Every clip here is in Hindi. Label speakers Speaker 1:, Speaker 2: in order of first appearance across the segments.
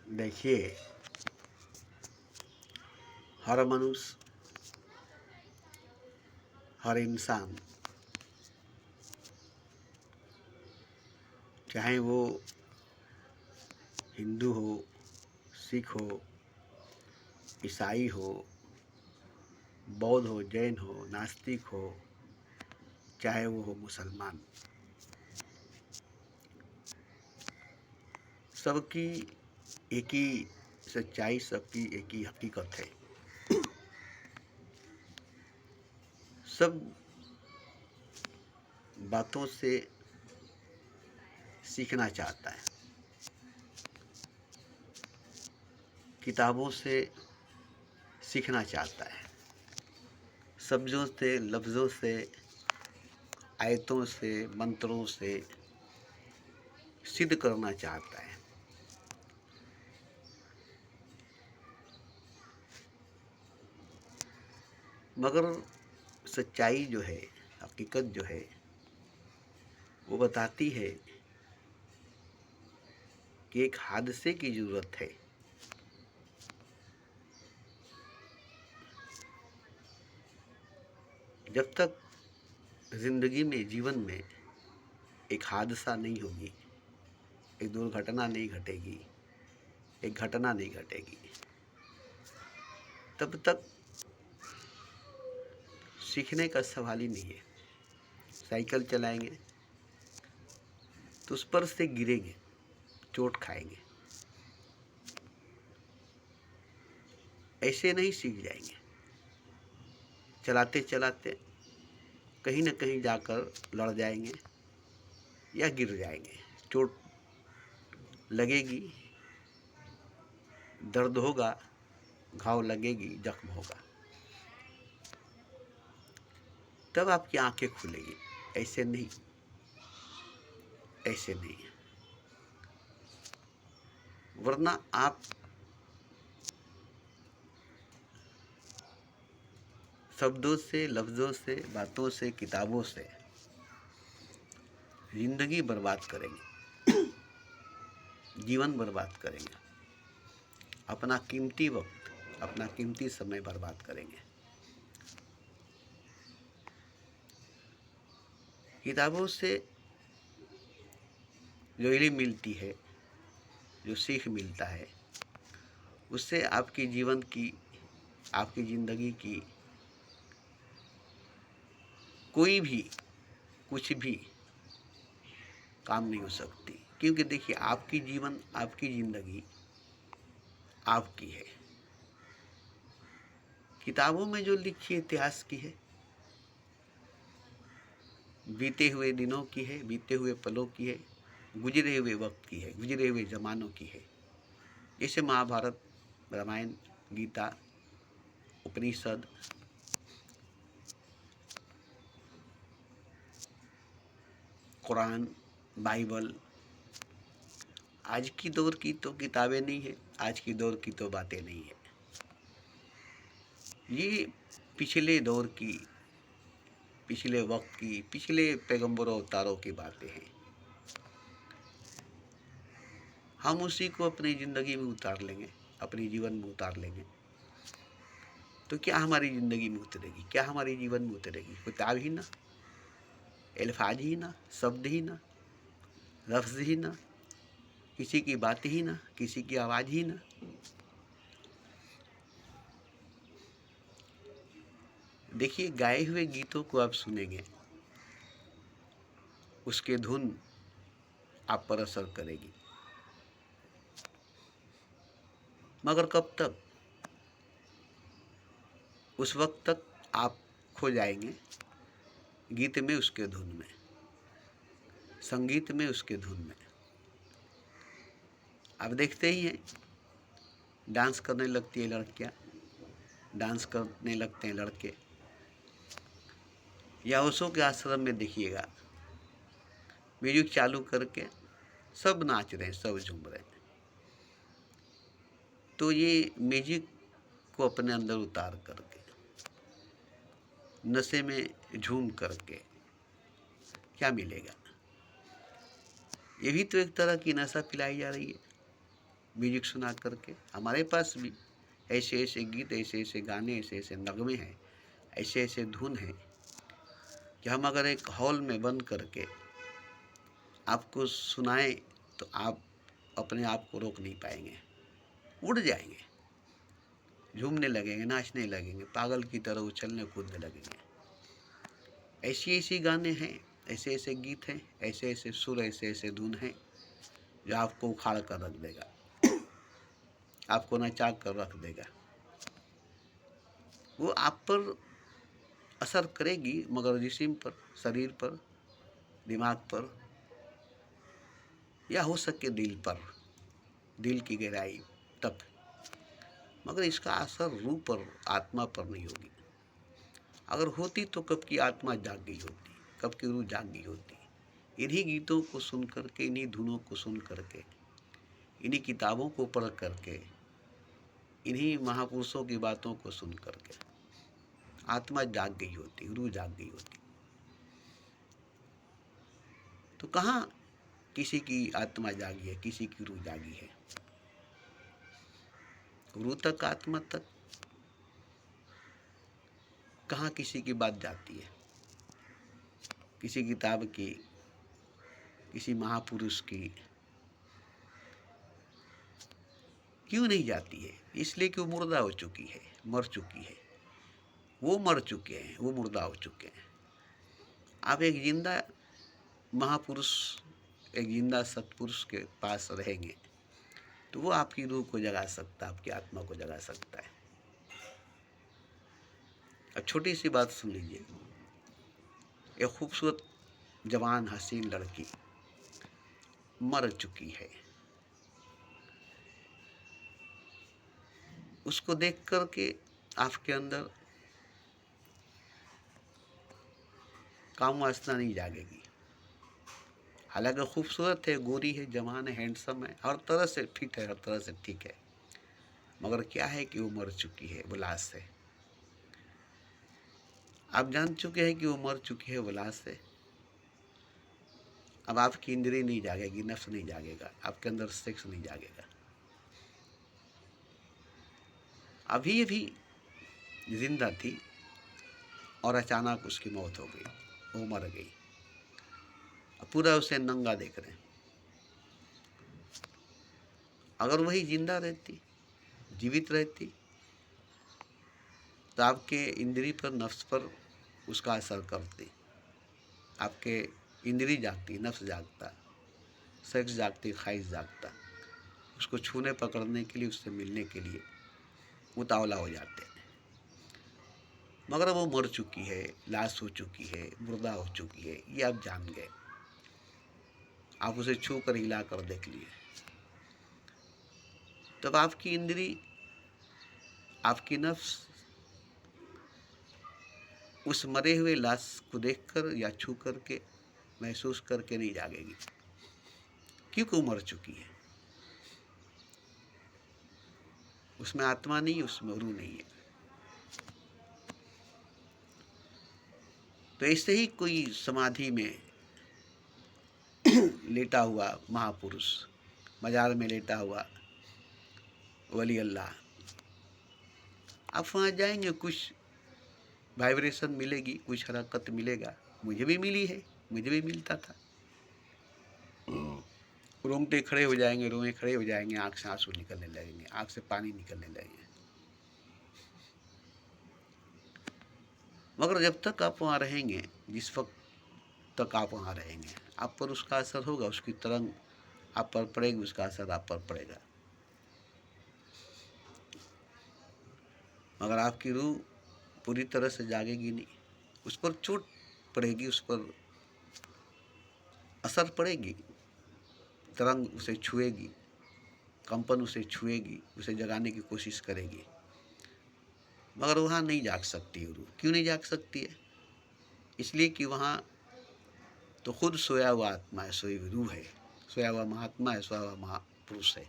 Speaker 1: देखिए, हर मनुष्य, हर इंसान, चाहे वो हिंदू हो, सिख हो, ईसाई हो, बौद्ध हो, जैन हो, नास्तिक हो, चाहे वो हो मुसलमान, सबकी एक ही सच्चाई, सबकी एक ही हकीकत है। सब बातों से सीखना चाहता है, किताबों से सीखना चाहता है, शब्दों से, लफ्ज़ों से, आयतों से, मंत्रों से सिद्ध करना चाहता है। मगर सच्चाई जो है, हकीकत जो है, वो बताती है कि एक हादसे की ज़रूरत है। जब तक ज़िंदगी में, जीवन में एक हादसा नहीं होगी, एक दुर्घटना नहीं घटेगी, एक घटना नहीं घटेगी, तब तक सीखने का सवाल ही नहीं है। साइकिल चलाएंगे तो उस पर से गिरेंगे, चोट खाएंगे, ऐसे नहीं सीख जाएंगे। चलाते चलाते कहीं न कहीं जाकर लड़ जाएंगे या गिर जाएंगे, चोट लगेगी, दर्द होगा, घाव लगेगी, जख्म होगा, तब आपकी आंखें खुलेगी। ऐसे नहीं, ऐसे नहीं, वरना आप शब्दों से, लफ्ज़ों से, बातों से, किताबों से जिंदगी बर्बाद करेंगे, जीवन बर्बाद करेंगे, अपना कीमती वक्त, अपना कीमती समय बर्बाद करेंगे। किताबों से जो इल्म मिलती है, जो सीख मिलता है, उससे आपकी जीवन की, आपकी ज़िंदगी की कोई भी, कुछ भी काम नहीं हो सकती। क्योंकि देखिए, आपकी जीवन, आपकी ज़िंदगी आपकी है। किताबों में जो लिखी इतिहास की है, बीते हुए दिनों की है, बीते हुए पलों की है, गुजरे हुए वक्त की है, गुजरे हुए ज़मानों की है। जैसे महाभारत, रामायण, गीता, उपनिषद, कुरान, बाइबल। आज की दौर की तो किताबें नहीं है, आज की दौर की तो बातें नहीं है। ये पिछले दौर की, पिछले वक्त की, पिछले पैगंबरों अवतारों की बातें हैं। हम उसी को अपनी ज़िंदगी में उतार लेंगे, अपने जीवन में उतार लेंगे, तो क्या हमारी ज़िंदगी में उतरेगी, क्या हमारे जीवन में उतरेगी? किताब ही ना, अल्फाज ही ना, शब्द ही ना, लफ्ज़ ही ना, किसी की बात ही ना, किसी की आवाज़ ही ना। देखिए, गाए हुए गीतों को आप सुनेंगे, उसके धुन आप पर असर करेगी, मगर कब तक? उस वक्त तक आप खो जाएंगे गीत में, उसके धुन में, संगीत में, उसके धुन में। आप देखते ही हैं, डांस करने लगती है लड़कियां, डांस करने लगते हैं लड़के, या ओशो के आश्रम में देखिएगा, म्यूजिक चालू करके सब नाच रहे हैं, सब झूम रहे हैं। तो ये म्यूजिक को अपने अंदर उतार करके, नशे में झूम करके क्या मिलेगा? ये भी तो एक तरह की नशा पिलाई जा रही है। म्यूजिक सुना करके। हमारे पास भी ऐसे ऐसे गीत, ऐसे ऐसे गाने, ऐसे ऐसे नगमे हैं, ऐसे ऐसे धुन हैं कि हम अगर एक हॉल में बंद करके आपको सुनाएं तो आप अपने आप को रोक नहीं पाएंगे, उड़ जाएंगे, झूमने लगेंगे, नाचने लगेंगे, पागल की तरह उछलने कूदने लगेंगे। ऐसी ऐसी गाने हैं, ऐसे ऐसे गीत हैं, ऐसे ऐसे सुर, ऐसे ऐसे धुन हैं जो आपको उखाड़ कर रख देगा, आपको नचा कर रख देगा। वो आप पर असर करेगी मगर जिस्म पर, शरीर पर, दिमाग पर, या हो सके दिल पर, दिल की गहराई तक, मगर इसका असर रूह पर, आत्मा पर नहीं होगी। अगर होती तो कब की आत्मा जाग गई होती, कब की रूह जाग गई होती। इन्हीं गीतों को सुन करके, इन्हीं धुनों को सुन करके, इन्हीं किताबों को पढ़ करके, इन्हीं महापुरुषों की बातों को सुन करके आत्मा जाग गई होती, रूह जाग गई होती। तो कहाँ किसी की आत्मा जागी है, किसी की रूह जागी है? रूह तक, आत्मा तक कहाँ किसी की बात जाती है? किसी किताब की, किसी महापुरुष की क्यों नहीं जाती है? इसलिए कि वो मुर्दा हो चुकी है, मर चुकी है। वो मर चुके हैं, वो मुर्दा हो चुके हैं। आप एक जिंदा महापुरुष, एक जिंदा सत्पुरुष के पास रहेंगे तो वो आपकी रूह को जगा सकता है, आपकी आत्मा को जगा सकता है। अब छोटी सी बात सुन लीजिए। एक खूबसूरत जवान हसीन लड़की मर चुकी है, उसको देख करके आपके अंदर काम वासना नहीं जागेगी। हालांकि खूबसूरत है, गोरी है, जवान है, हैंडसम है, हर तरह से फिट है, हर तरह से ठीक है, मगर क्या है कि वो मर चुकी है, वो लाश है। आप जान चुके हैं कि वो मर चुकी है, वो लाश है। अब आपकी इंद्रिय नहीं जागेगी, नफ्स नहीं जागेगा, आपके अंदर सेक्स नहीं जागेगा। अभी अभी जिंदा थी और अचानक उसकी मौत हो गई, वो मर गई। अब पूरा उसे नंगा देख रहे हैं। अगर वही जिंदा रहती, जीवित रहती, तो आपके इंद्रिय पर, नफ्स पर उसका असर करती। आपके इंद्रिय जागती, नफ्स जागता, सेक्स जागती, ख्वाहिश जागता, उसको छूने पकड़ने के लिए, उससे मिलने के लिए उतावला हो जाते हैं। मगर वो मर चुकी है, लाश हो चुकी है, मुर्दा हो चुकी है, ये आप जान गए। आप उसे छू कर, हिला कर देख लिए। तब आपकी इंद्री, आपकी नफ्स उस मरे हुए लाश को देखकर या छू करके, महसूस करके नहीं जागेगी, क्योंकि वो मर चुकी है। उसमें आत्मा नहीं, उसमें रूह नहीं है। तो ऐसे ही कोई समाधि में लेटा हुआ महापुरुष, मजार में लेटा हुआ वली अल्लाह, आप वहाँ जाएंगे, कुछ वाइब्रेशन मिलेगी, कुछ हरकत मिलेगा। मुझे भी मिली है, मुझे भी मिलता था। रोंगटे खड़े हो जाएंगे, रोए खड़े हो जाएंगे, आँख से आंसू निकलने लगेंगे, आँख से पानी निकलने लगेंगे। मगर जब तक आप वहाँ रहेंगे, जिस वक्त तक आप वहाँ रहेंगे, आप पर उसका असर होगा, उसकी तरंग आप पर पड़ेगी, उसका असर आप पर पड़ेगा। मगर आपकी रूह पूरी तरह से जागेगी नहीं, उस पर चोट पड़ेगी, उस पर असर पड़ेगी, तरंग उसे छुएगी, कंपन उसे छुएगी, उसे जगाने की कोशिश करेगी, मगर वहाँ नहीं जाग सकती रूह। क्यों नहीं जाग सकती है? इसलिए कि वहाँ तो खुद सोया हुआ आत्मा है, सोई हुई रूह है, सोया हुआ महात्मा है, सोया हुआ महापुरुष है,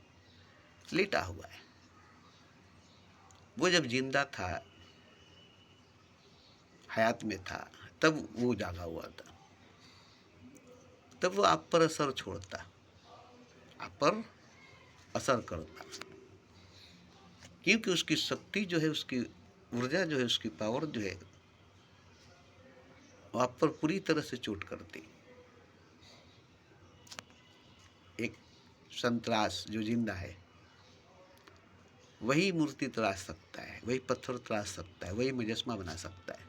Speaker 1: लेटा हुआ है। वो जब जिंदा था, हयात में था, तब वो जागा हुआ था, तब वो आप पर असर छोड़ता, आप पर असर करता, क्योंकि उसकी शक्ति जो है, उसकी ऊर्जा जो है, उसकी पावर जो है, वो आप पर पूरी तरह से चोट करती। एक संतरास जो जिंदा है वही मूर्ति तराश सकता है, वही पत्थर तराश सकता है, वही मुजस्मा बना सकता है।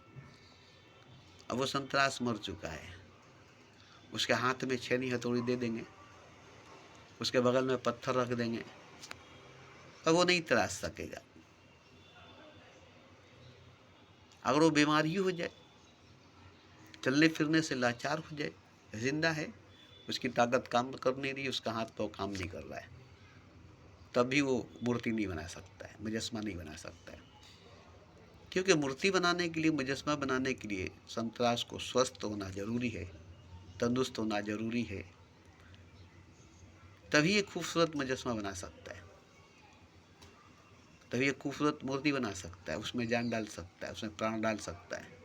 Speaker 1: अब वो संतरास मर चुका है, उसके हाथ में छेनी हथौड़ी दे देंगे, उसके बगल में पत्थर रख देंगे, अब वो नहीं तराश सकेगा। अगर वो बीमारी हो जाए, चलने फिरने से लाचार हो जाए, जिंदा है, उसकी ताकत काम कर नहीं रही, उसका हाथ पाँव काम नहीं कर रहा है, तब भी वो मूर्ति नहीं बना सकता है, मुजस्मा नहीं बना सकता है। क्योंकि मूर्ति बनाने के लिए, मुजस्मा बनाने के लिए संतरास को स्वस्थ होना जरूरी है, तंदुरुस्त होना जरूरी है, तभी एक खूबसूरत मुजस्मा बना सकता है, तभी एक खूबसूरत मूर्ति बना सकता है, उसमें जान डाल सकता है, उसमें प्राण डाल सकता है,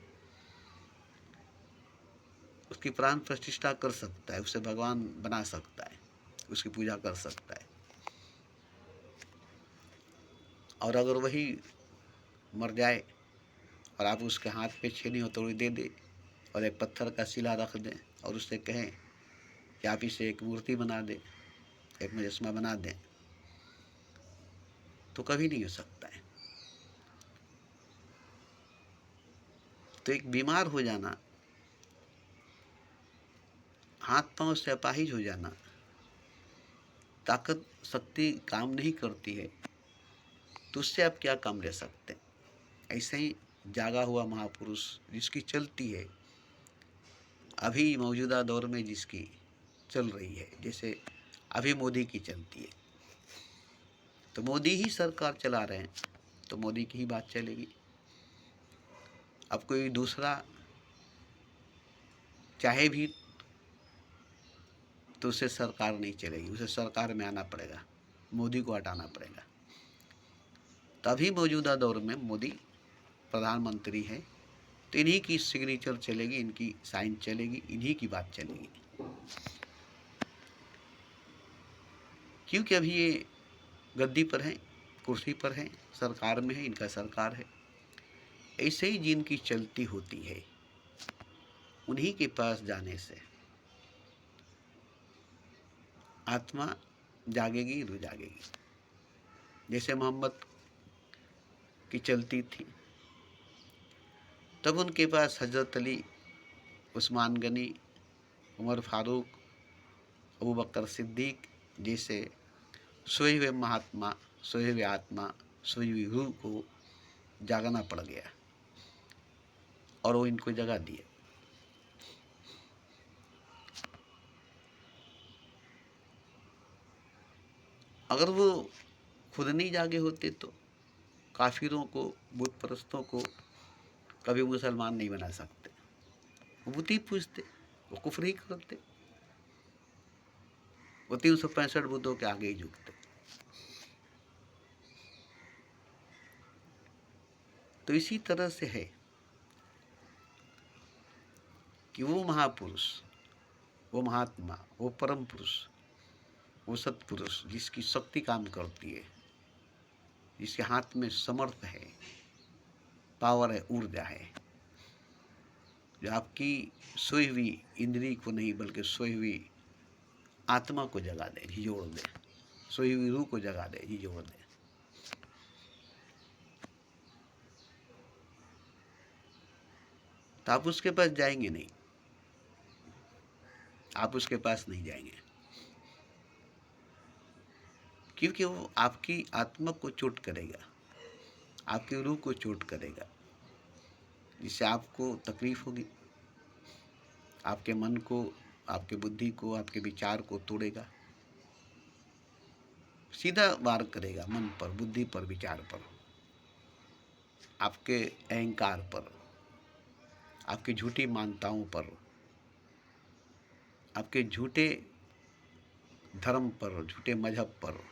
Speaker 1: उसकी प्राण प्रतिष्ठा कर सकता है, उसे भगवान बना सकता है, उसकी पूजा कर सकता है। और अगर वही मर जाए और आप उसके हाथ पे छेनी हथौड़ी दे दे और एक पत्थर का शिला रख दें और उससे कहें कि आप इसे एक मूर्ति बना दें, एक मुजस्मा बना दें, तो कभी नहीं हो सकता है। तो एक बीमार हो जाना, हाथ पांव से अपाहिज हो जाना, ताकत शक्ति काम नहीं करती है, तो उससे आप क्या काम ले सकते हैं? ऐसे ही जागा हुआ महापुरुष जिसकी चलती है, अभी मौजूदा दौर में जिसकी चल रही है, जैसे अभी मोदी की चलती है, तो मोदी ही सरकार चला रहे हैं, तो मोदी की ही बात चलेगी। अब कोई दूसरा चाहे भी तो उसे सरकार नहीं चलेगी, उसे सरकार में आना पड़ेगा, मोदी को हटाना पड़ेगा। तभी मौजूदा दौर में मोदी प्रधानमंत्री है, तो इन्हीं की सिग्नेचर चलेगी, इनकी साइन चलेगी, इन्हीं की बात चलेगी, क्योंकि अभी ये गद्दी पर हैं, कुर्सी पर हैं, सरकार में है, इनका सरकार है। ऐसे ही जिनकी चलती होती है, उन्हीं के पास जाने से आत्मा जागेगी, रूह जागेगी। जैसे मोहम्मद की चलती थी, तब उनके पास हजरत अली, उस्मान गनी, उमर फारूक, अबू बकर सिद्दीक जैसे सोए हुए महात्मा, सोए हुए आत्मा, सोई हुई रूह को जागना पड़ गया और वो इनको जगा दिए। अगर वो खुद नहीं जागे होते तो काफिरों को, बुत परस्तों को कभी मुसलमान नहीं बना सकते। वो बुत ही पूजते, वो कुफ्र ही करते, वो 365 बुतों के आगे ही झुकते। तो इसी तरह से है कि वो महापुरुष, वो महात्मा, वो परम पुरुष, वो सत्पुरुष जिसकी शक्ति काम करती है, जिसके हाथ में समर्थ है, पावर है, ऊर्जा है, जो आपकी सोई हुई इंद्री को नहीं बल्कि सोई हुई आत्मा को जगा दे, झिझोड़ दे, सोई हुई रूह को जगा दे, झिझोड़ दे। तो आप उसके पास जाएंगे नहीं, आप उसके पास नहीं जाएंगे, क्योंकि वो आपकी आत्मा को चोट करेगा, आपकी रूह को चोट करेगा, जिससे आपको तकलीफ होगी, आपके मन को, आपके बुद्धि को, आपके विचार को तोड़ेगा, सीधा वार करेगा मन पर, बुद्धि पर, विचार पर, आपके अहंकार पर, आपकी झूठी मान्यताओं पर, आपके झूठे धर्म पर, झूठे मजहब पर,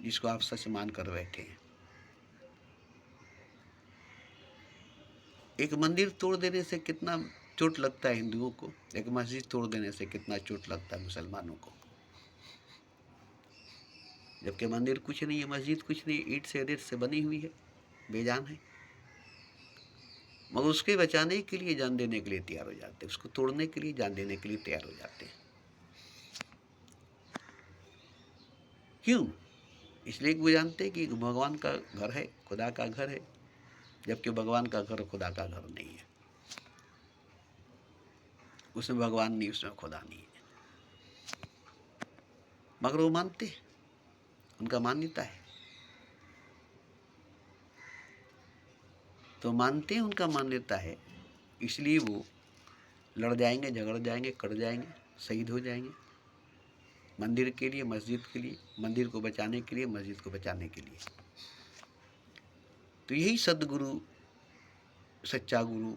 Speaker 1: जिसको आप सच मान कर बैठे हैं। एक मंदिर तोड़ देने से कितना चोट लगता है हिंदुओं को, एक मस्जिद तोड़ देने से कितना चोट लगता है मुसलमानों को। जबकि मंदिर कुछ नहीं है, मस्जिद कुछ नहीं, ईंट से रेत से बनी हुई है, बेजान है, मगर उसके बचाने के लिए जान देने के लिए तैयार हो जाते हैं, उसको तोड़ने के लिए जान देने के लिए तैयार हो जाते हैं। क्यों? इसलिए कि वो जानते हैं कि भगवान का घर है, खुदा का घर है, जबकि भगवान का घर खुदा का घर नहीं है। उसमें भगवान नहीं, उसमें खुदा नहीं है, मगर वो मानते हैं, उनका मान्यता है, तो मानते हैं, उनका मान्यता है, इसलिए वो लड़ जाएंगे, झगड़ जाएंगे, कट जाएंगे, शहीद हो जाएंगे, मंदिर के लिए, मस्जिद के लिए, मंदिर को बचाने के लिए, मस्जिद को बचाने के लिए। तो यही सद्गुरु, सच्चा गुरु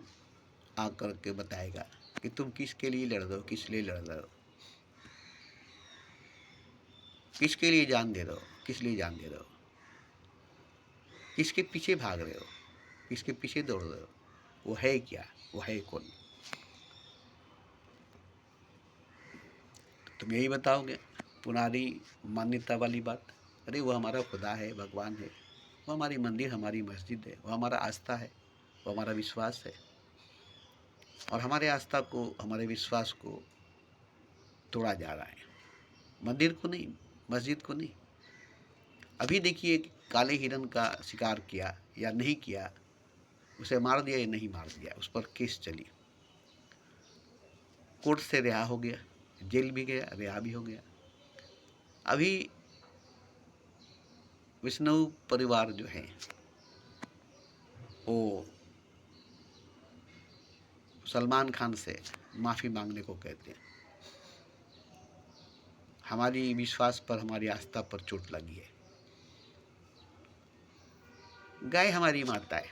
Speaker 1: आकर के बताएगा कि तुम किसके लिए लड़ रहे हो, किस लिए लड़ रहे हो, किसके लिए जान दे रहे हो, किस लिए जान दे रहे हो, किसके पीछे भाग रहे हो, किसके पीछे दौड़ रहे हो, वो है क्या, वो है कौन। तुम यही बताओगे पुरानी मान्यता वाली बात, अरे वो हमारा खुदा है, भगवान है, वो हमारी मंदिर, हमारी मस्जिद है, वो हमारा आस्था है, वो हमारा विश्वास है, और हमारे आस्था को, हमारे विश्वास को तोड़ा जा रहा है, मंदिर को नहीं, मस्जिद को नहीं। अभी देखिए, काले हिरन का शिकार किया या नहीं किया, उसे मार दिया या नहीं मार दिया, उस पर केस चली, कोर्ट से रिहा हो गया, जेल भी गया, रिहा भी हो गया। अभी विष्णु परिवार जो है वो सलमान खान से माफ़ी मांगने को कहते हैं, हमारी विश्वास पर, हमारी आस्था पर चोट लगी है, गाय हमारी माता है,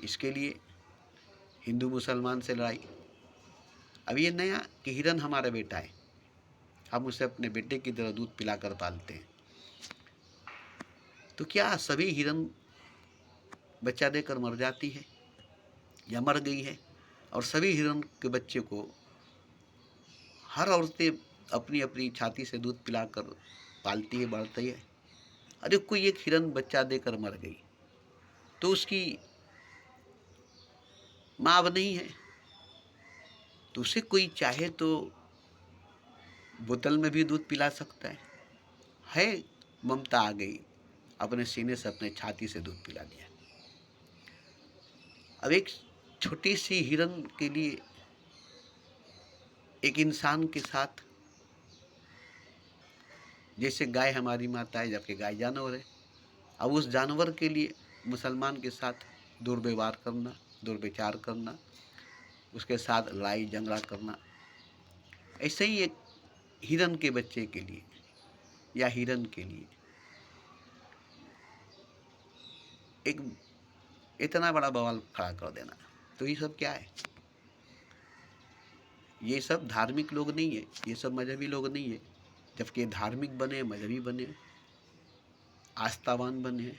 Speaker 1: इसके लिए हिंदू मुसलमान से लड़ाई। अब ये नया कि हिरन हमारा बेटा है, हम उसे अपने बेटे की तरह दूध पिलाकर पालते हैं, तो क्या सभी हिरन बच्चा देकर मर जाती है या मर गई है, और सभी हिरन के बच्चे को हर औरतें अपनी अपनी छाती से दूध पिलाकर पालती है, बढ़ती है? अरे कोई एक हिरन बच्चा देकर मर गई तो उसकी माँ अब नहीं है, तो उसे कोई चाहे तो बोतल में भी दूध पिला सकता है, ममता आ गई, अपने सीने से, अपने छाती से दूध पिला दिया। अब एक छोटी सी हिरन के लिए एक इंसान के साथ, जैसे गाय हमारी माता है, जबकि गाय जानवर है, अब उस जानवर के लिए मुसलमान के साथ दुर्व्यवहार करना, दुर्विचार करना, उसके साथ लड़ाई झगड़ा करना, ऐसे ही एक हिरन के बच्चे के लिए या हिरन के लिए एक इतना बड़ा बवाल खड़ा कर देना, तो ये सब क्या है? ये सब धार्मिक लोग नहीं है, ये सब मजहबी लोग नहीं है, जबकि धार्मिक बने, मजहबी बने, आस्थावान बने,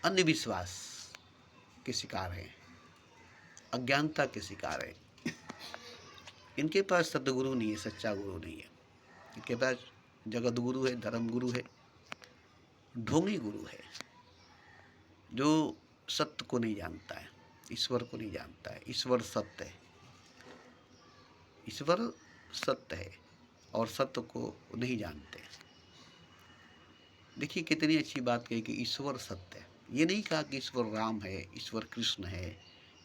Speaker 1: अंधविश्वास के शिकार हैं, अज्ञानता के शिकार हैं। इनके पास सतगुरु नहीं है, सच्चा गुरु नहीं है, इनके पास जगत गुरु है, धर्म गुरु है, ढोंगी गुरु है, जो सत्य को नहीं जानता है, ईश्वर को नहीं जानता है। ईश्वर सत्य है, ईश्वर सत्य है, और सत्य को नहीं जानते। देखिए कितनी अच्छी बात कही कि ईश्वर सत्य है। ये नहीं कहा कि ईश्वर राम है, ईश्वर कृष्ण है,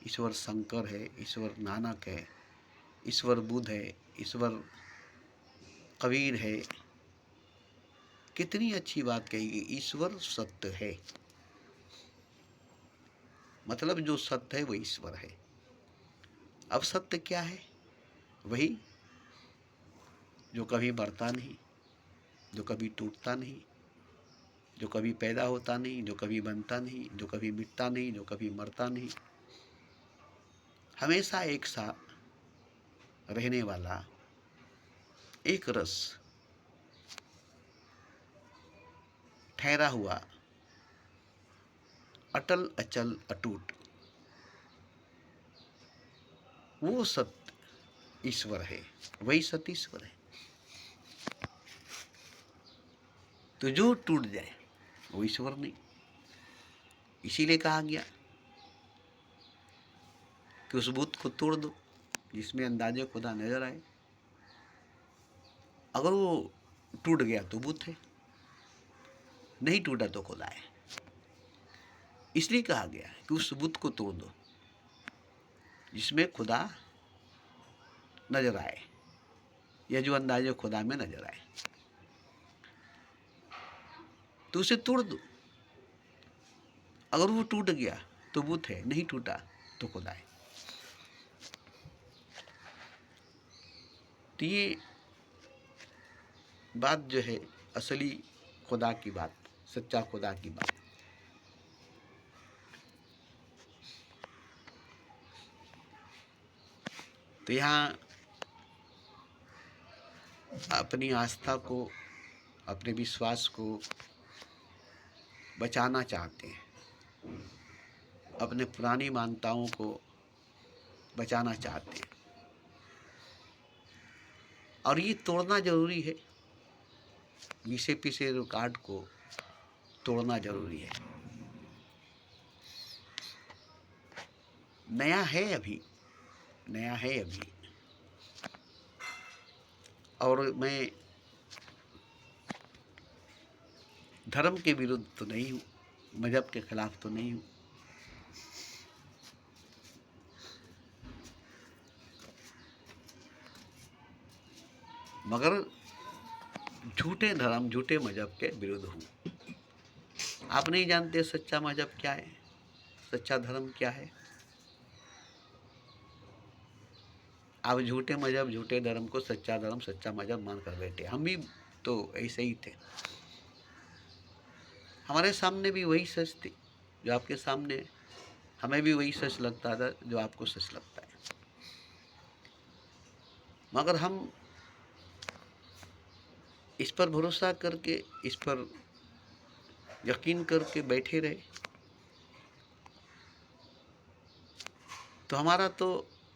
Speaker 1: ईश्वर शंकर है, ईश्वर नानक है, ईश्वर बुद्ध है, ईश्वर कबीर है। कितनी अच्छी बात कही कि ईश्वर सत्य है, मतलब जो सत्य है वो ईश्वर है। अब सत्य क्या है? वही जो कभी बढ़ता नहीं, जो कभी टूटता नहीं, जो कभी पैदा होता नहीं, जो कभी बनता नहीं, जो कभी मिटता नहीं, जो कभी मरता नहीं, हमेशा एक सा रहने वाला, एक रस, ठहरा हुआ, अटल अचल अटूट, वो सत्य ईश्वर है, वही सत्य ईश्वर है। तो जो टूट जाए वो ईश्वर नहीं। इसीलिए कहा गया कि उस बुत को तोड़ दो जिसमें अंदाजे खुदा नजर आए। अगर वो टूट गया तो बुत है, नहीं टूटा तो खुदा है। इसलिए कहा गया कि उस बुत को तोड़ दो जिसमें खुदा नजर आए, या जो अंदाजे खुदा में नजर आए, तो उसे तोड़ दो। अगर वो टूट गया तो बुत है, नहीं टूटा तो खुदा है। तो ये बात जो है असली खुदा की बात, सच्चा खुदा की बात। तो यहाँ अपनी आस्था को, अपने विश्वास को बचाना चाहते हैं, अपने पुरानी मान्यताओं को बचाना चाहते हैं, और ये तोड़ना जरूरी है। घिसे पिसे रिकॉर्ड को तोड़ना जरूरी है। नया है अभी, नया है अभी। और मैं धर्म के विरुद्ध तो नहीं हूँ, मजहब के खिलाफ तो नहीं हूँ, मगर झूठे धर्म, झूठे मजहब के विरुद्ध हूँ। आप नहीं जानते सच्चा मजहब क्या है, सच्चा धर्म क्या है। आप झूठे मजहब, झूठे धर्म को सच्चा धर्म, सच्चा मजहब मान कर बैठे। हम भी तो ऐसे ही थे। हमारे सामने भी वही सच थी जो आपके सामने है। हमें भी वही सच लगता था जो आपको सच लगता है। मगर हम इस पर भरोसा करके, इस पर यकीन करके बैठे रहे, तो हमारा तो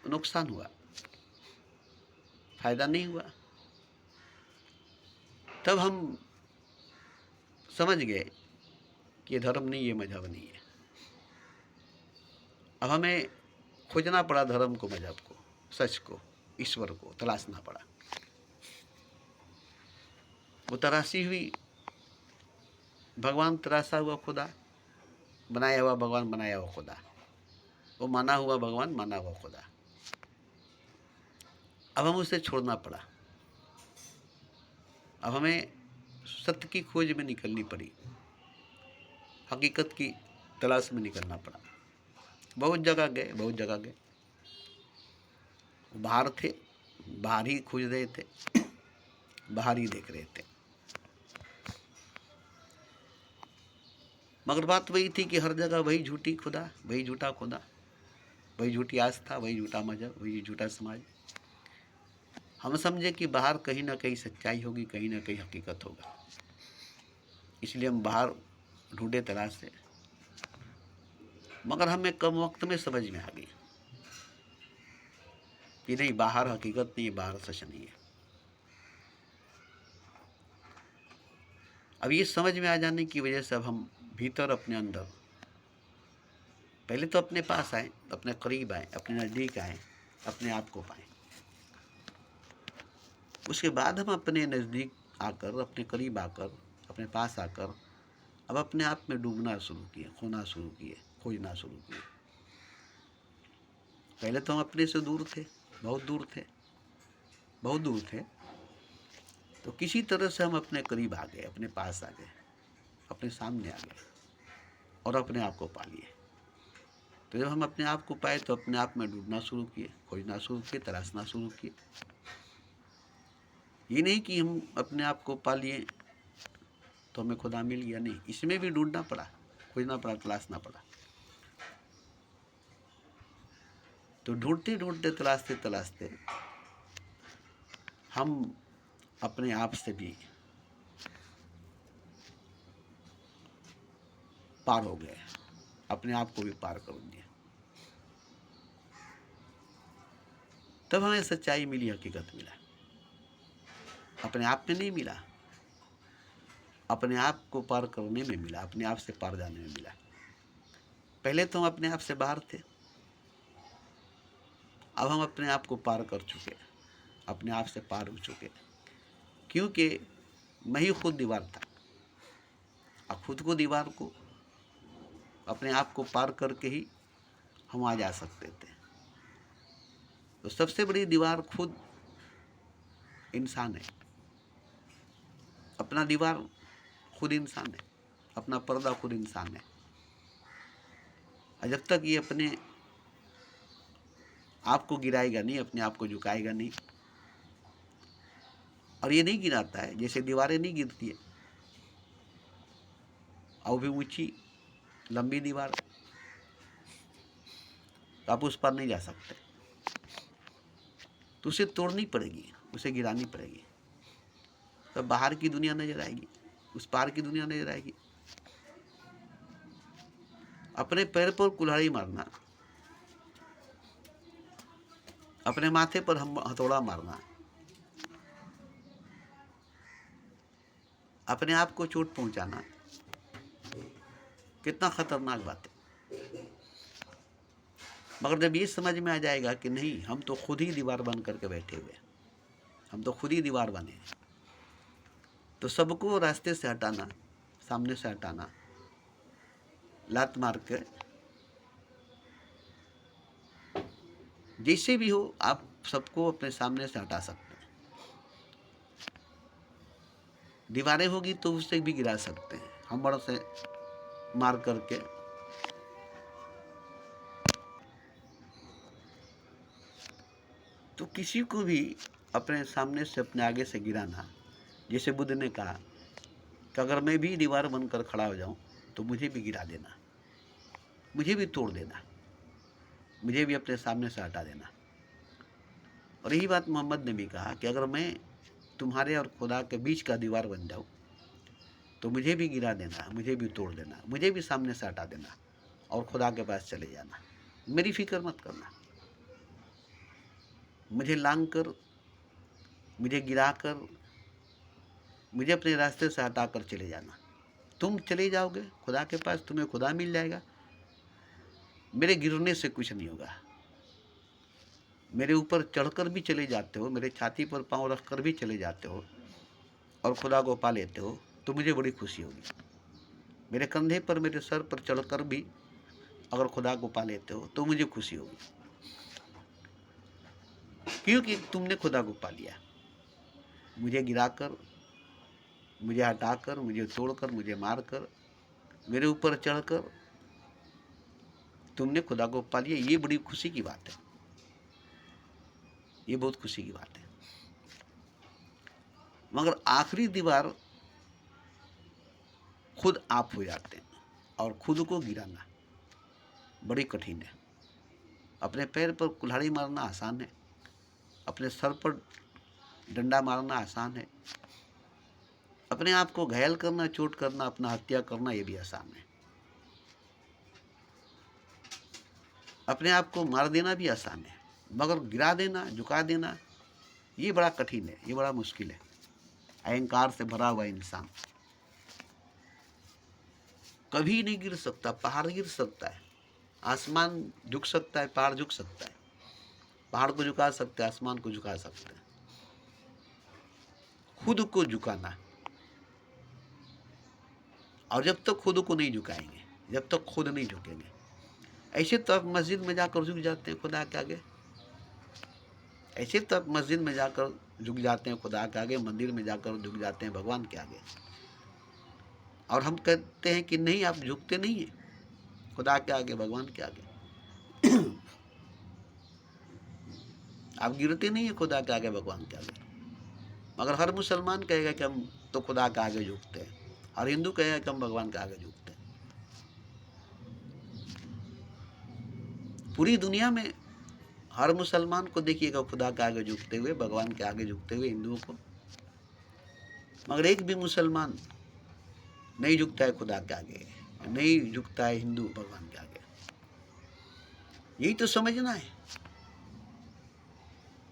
Speaker 1: नुकसान हुआ, फायदा नहीं हुआ। तब हम समझ गए कि ये धर्म नहीं, ये मजहब नहीं है। अब हमें खोजना पड़ा धर्म को, मजहब को, सच को, ईश्वर को तलाशना पड़ा। वो तराशी हुई भगवान, तराशा हुआ खुदा, बनाया हुआ भगवान, बनाया हुआ खुदा, वो माना हुआ भगवान, माना हुआ खुदा। अब हम उसे छोड़ना पड़ा। अब हमें सत्य की खोज में निकलनी पड़ी, हकीकत की तलाश में निकलना पड़ा। बहुत जगह गए, बहुत जगह गए। बाहर थे, बाहर ही खोज रहे थे, बाहर ही देख रहे थे। मगर बात वही थी कि हर जगह वही झूठी खुदा, वही झूठा खुदा, वही झूठी आस्था, वही झूठा मजहब, वही झूठा समाज। हम समझे कि बाहर कहीं ना कहीं सच्चाई होगी, कहीं ना कहीं हकीकत होगा। इसलिए हम बाहर ढूंढे, तलाशे। मगर हमें कम वक्त में समझ में आ गई कि नहीं, बाहर हकीकत नहीं है, बाहर सच नहीं है। अब ये समझ में आ जाने की वजह से अब हम भीतर, अपने अंदर, पहले तो अपने पास आए, अपने करीब आए, अपने नज़दीक आए, अपने आप को पाए। उसके बाद हम अपने नज़दीक आकर, अपने करीब आकर, अपने पास आकर अब अपने आप में डूबना शुरू किए, खोना शुरू किए, खोजना शुरू किए। पहले तो हम अपने से दूर थे, बहुत दूर थे, बहुत दूर थे। तो किसी तरह से हम अपने करीब आ गए, अपने पास आ गए, अपने सामने आ गए और अपने आप को पा लिए। तो जब हम अपने आप को पाए तो अपने आप में डूबना शुरू किए, खोजना शुरू किए, तलाशना शुरू किए। ये नहीं कि हम अपने आप को पा लिए तो हमें खुदा मिल गया, नहीं, इसमें भी ढूंढना पड़ा, खोजना पड़ा, तलाशना पड़ा। तो ढूंढते ढूंढते, तलाशते तलाशते हम अपने आप से भी पार हो गए, अपने आप को भी पार कर दिया। तब हमें सच्चाई मिली, हकीकत मिला, अपने आप में नहीं मिला। अपने आप को पार करने में मिला, अपने आप से पार जाने में मिला। पहले तो हम अपने आप से बाहर थे, अब हम अपने आप को पार कर चुके, अपने आप से पार हो चुके, क्योंकि मैं ही खुद दीवार था। अब खुद को दीवार को अपने आप को पार करके ही हम आ जा सकते थे। तो सबसे बड़ी दीवार खुद इंसान है, अपना दीवार खुद इंसान है, अपना पर्दा खुद इंसान है। और जब तक ये अपने आप को गिराएगा नहीं, अपने आप को झुकाएगा नहीं, और ये नहीं गिराता है, जैसे दीवारें नहीं गिरती है, और भी ऊंची लंबी दीवार, तो आप उस पर नहीं जा सकते, तो उसे तोड़नी पड़ेगी, उसे गिरानी पड़ेगी, तब बाहर की दुनिया नजर आएगी, उस पार की दुनिया नजर आएगी। अपने पैर पर कुल्हाड़ी मारना, अपने माथे पर हथौड़ा मारना, अपने आप को चोट पहुंचाना कितना खतरनाक बात है। मगर जब ये समझ में आ जाएगा कि नहीं, हम तो खुद ही दीवार बन करके बैठे हुए, हम तो खुद ही दीवार बने, तो सबको रास्ते से हटाना, सामने से हटाना, लात मार के, जैसे भी हो आप सबको अपने सामने से हटा सकते हैं। दीवारें होगी तो उससे भी गिरा सकते हैं, हम बड़ों से मार करके। तो किसी को भी अपने सामने से, अपने आगे से गिराना, जैसे बुद्ध ने कहा कि अगर मैं भी दीवार बनकर खड़ा हो जाऊं तो मुझे भी गिरा देना, मुझे भी तोड़ देना, मुझे भी अपने सामने से हटा देना। और यही बात मोहम्मद ने भी कहा कि अगर मैं तुम्हारे और खुदा के बीच का दीवार बन जाऊं तो मुझे भी गिरा देना, मुझे भी तोड़ देना, मुझे भी सामने से हटा देना और खुदा के पास चले जाना। मेरी फिक्र मत करना, मुझे लांग कर, मुझे गिरा कर, मुझे अपने रास्ते से हटा कर चले जाना। तुम चले जाओगे खुदा के पास, तुम्हें खुदा मिल जाएगा, मेरे गिरने से कुछ नहीं होगा। मेरे ऊपर चढ़कर भी चले जाते हो, मेरे छाती पर पाँव रख कर भी चले जाते हो और खुदा को पा लेते हो तो मुझे बड़ी खुशी होगी। मेरे कंधे पर, मेरे सर पर चढ़कर भी अगर खुदा को पा लेते हो तो मुझे खुशी होगी, क्योंकि तुमने खुदा को पा लिया। मुझे गिराकर, मुझे हटाकर, मुझे तोड़कर, मुझे मारकर, मेरे ऊपर चढ़कर तुमने खुदा को पा लिया। ये बड़ी खुशी की बात है, ये बहुत खुशी की बात है। मगर आखिरी दीवार खुद आप हो जाते हैं, और खुद को गिराना बड़ी कठिन है। अपने पैर पर कुल्हाड़ी मारना आसान है, अपने सर पर डंडा मारना आसान है, अपने आप को घायल करना, चोट करना, अपना हत्या करना, ये भी आसान है। अपने आप को मार देना भी आसान है, मगर गिरा देना, झुका देना, ये बड़ा कठिन है, ये बड़ा मुश्किल है। अहंकार से भरा हुआ इंसान कभी नहीं गिर सकता। पहाड़ गिर सकता है, आसमान झुक सकता है, पहाड़ झुक सकता है, पहाड़ को झुका सकते हैं, आसमान को झुका सकते हैं। खुद को झुकाना, और जब तक खुद को नहीं झुकाएंगे, जब तक खुद नहीं झुकेंगे, ऐसे तो आप मस्जिद में जाकर झुक जाते हैं खुदा के आगे, ऐसे तो आप मस्जिद में जाकर झुक जाते हैं खुदा के आगे, मंदिर में जाकर झुक जाते हैं भगवान के आगे, और हम कहते हैं कि नहीं, आप झुकते नहीं हैं खुदा के आगे, भगवान के आगे। आप गिरते नहीं हैं खुदा के आगे, भगवान के आगे। मगर हर मुसलमान कहेगा कि हम तो खुदा के आगे झुकते हैं, और हिंदू कहेगा कि हम भगवान के आगे झुकते हैं। पूरी दुनिया में हर मुसलमान को देखिएगा खुदा के आगे झुकते हुए, भगवान के आगे झुकते हुए, हिंदुओं को। मगर एक भी मुसलमान नहीं झुकता है खुदा के आगे, नहीं झुकता है हिंदू भगवान के आगे। यही तो समझना है,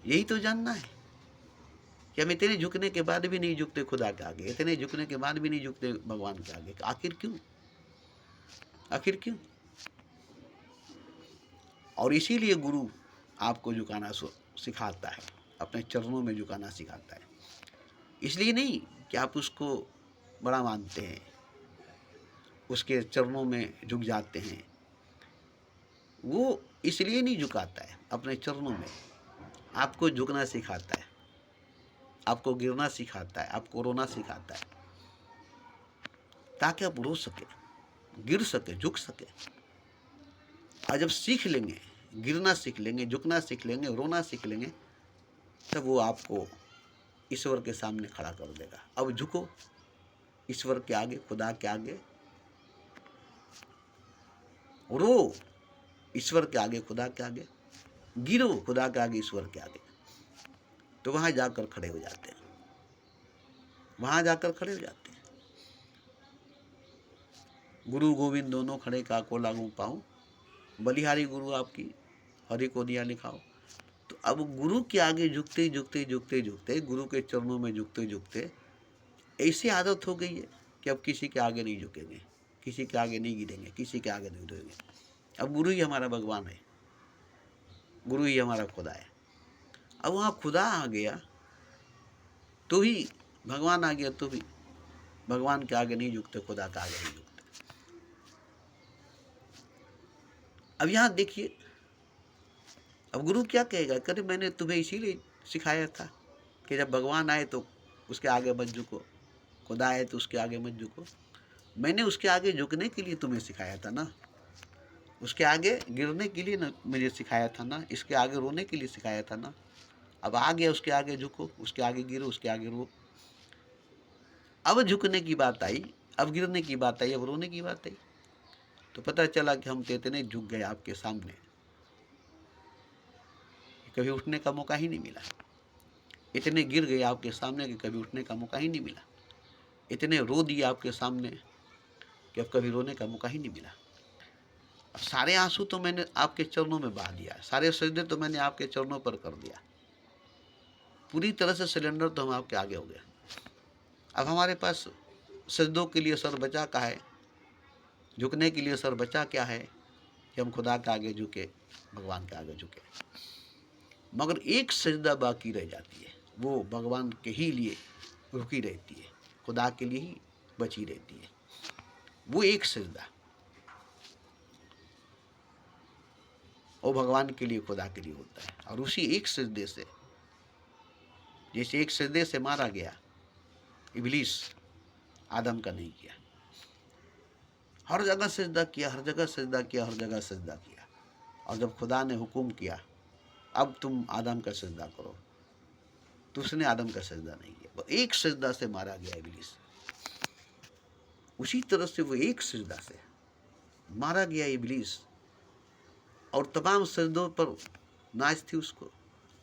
Speaker 1: यही तो जानना है। कि हम इतने झुकने के बाद भी नहीं झुकते खुदा के आगे, इतने झुकने के बाद भी नहीं झुकते भगवान के आगे। आखिर क्यों? आखिर क्यों? और इसीलिए गुरु आपको झुकाना सिखाता है, अपने चरणों में झुकाना सिखाता है। इसलिए नहीं कि आप उसको बड़ा मानते हैं, उसके चरणों में झुक जाते हैं। वो इसलिए नहीं झुकाता है, अपने चरणों में आपको झुकना सिखाता है, आपको गिरना सिखाता है, आपको रोना सिखाता है, ताकि आप रो सके, गिर सके, झुक सके। और जब सीख लेंगे, गिरना सीख लेंगे, झुकना सीख लेंगे, रोना सीख लेंगे, तब वो आपको ईश्वर के सामने खड़ा कर देगा। अब झुको ईश्वर के आगे, खुदा के आगे, रो ईश्वर के आगे, खुदा के आगे, गिरो खुदा के आगे, ईश्वर के आगे। तो वहां जाकर खड़े हो जाते हैं, वहां जाकर खड़े हो जाते हैं। गुरु गोविंद दोनों खड़े काको लागू पाऊं, बलिहारी गुरु आपकी हरि को दिया लिखाओ। तो अब गुरु के आगे झुकते झुकते झुकते झुकते, गुरु के चरणों में झुकते झुकते ऐसी आदत हो गई है कि अब किसी के आगे नहीं झुकेंगे, किसी के आगे नहीं गिरेंगे, किसी के आगे नहीं गिरेंगे। अब गुरु ही हमारा भगवान है, गुरु ही हमारा खुदा है। अब वहाँ खुदा आ गया तो ही, भगवान आ गया तो भी भगवान के आगे नहीं झुकते, खुदा के आगे नहीं झुकते। अब यहाँ देखिए, अब गुरु क्या कहेगा? करे मैंने तुम्हें इसीलिए सिखाया था कि जब भगवान आए तो उसके आगे मत झुको, खुदा आए तो उसके आगे मत झुको। मैंने उसके आगे झुकने के लिए तुम्हें सिखाया था ना, उसके आगे गिरने के लिए ना मुझे सिखाया था ना, इसके आगे रोने के लिए सिखाया था ना। अब आ गया, उसके आगे झुको, उसके आगे गिरो, उसके आगे रो। अब झुकने की बात आई, अब गिरने की बात आई, अब रोने की बात आई। तो पता चला कि हम तो इतने झुक गए आपके सामने, कभी उठने का मौका ही नहीं मिला। इतने गिर गए आपके सामने कि कभी उठने का मौका ही नहीं मिला। इतने रो दिए आपके सामने कि अब कभी रोने का मौका ही नहीं मिला। अब सारे आंसू तो मैंने आपके चरणों में बहा दिया, सारे सजदे तो मैंने आपके चरणों पर कर दिया। पूरी तरह से सिलेंडर तो हम आपके आगे हो गए। अब हमारे पास सजदों के लिए सर बचा का है, झुकने के लिए सर बचा क्या है कि हम खुदा के आगे झुके, भगवान के आगे झुके। मगर एक सजदा बाकी रह जाती है, वो भगवान के ही लिए रुकी रहती है, खुदा के लिए ही बची रहती है। वो एक सजदा, वो भगवान के लिए, खुदा के लिए होता है। और उसी एक सजदे से, जैसे एक सजदे से मारा गया इब्लीस, आदम का नहीं किया। हर जगह सजदा किया, हर जगह सजदा किया, हर जगह सजदा किया। और जब खुदा ने हुक्म किया अब तुम आदम का सजदा करो, तो उसने आदम का सजदा नहीं किया। वो एक सजदा से मारा गया इब्लीस। उसी तरह से वो एक सजदा से मारा गया इब्लीस, और तमाम सजदों पर नाच थी उसको,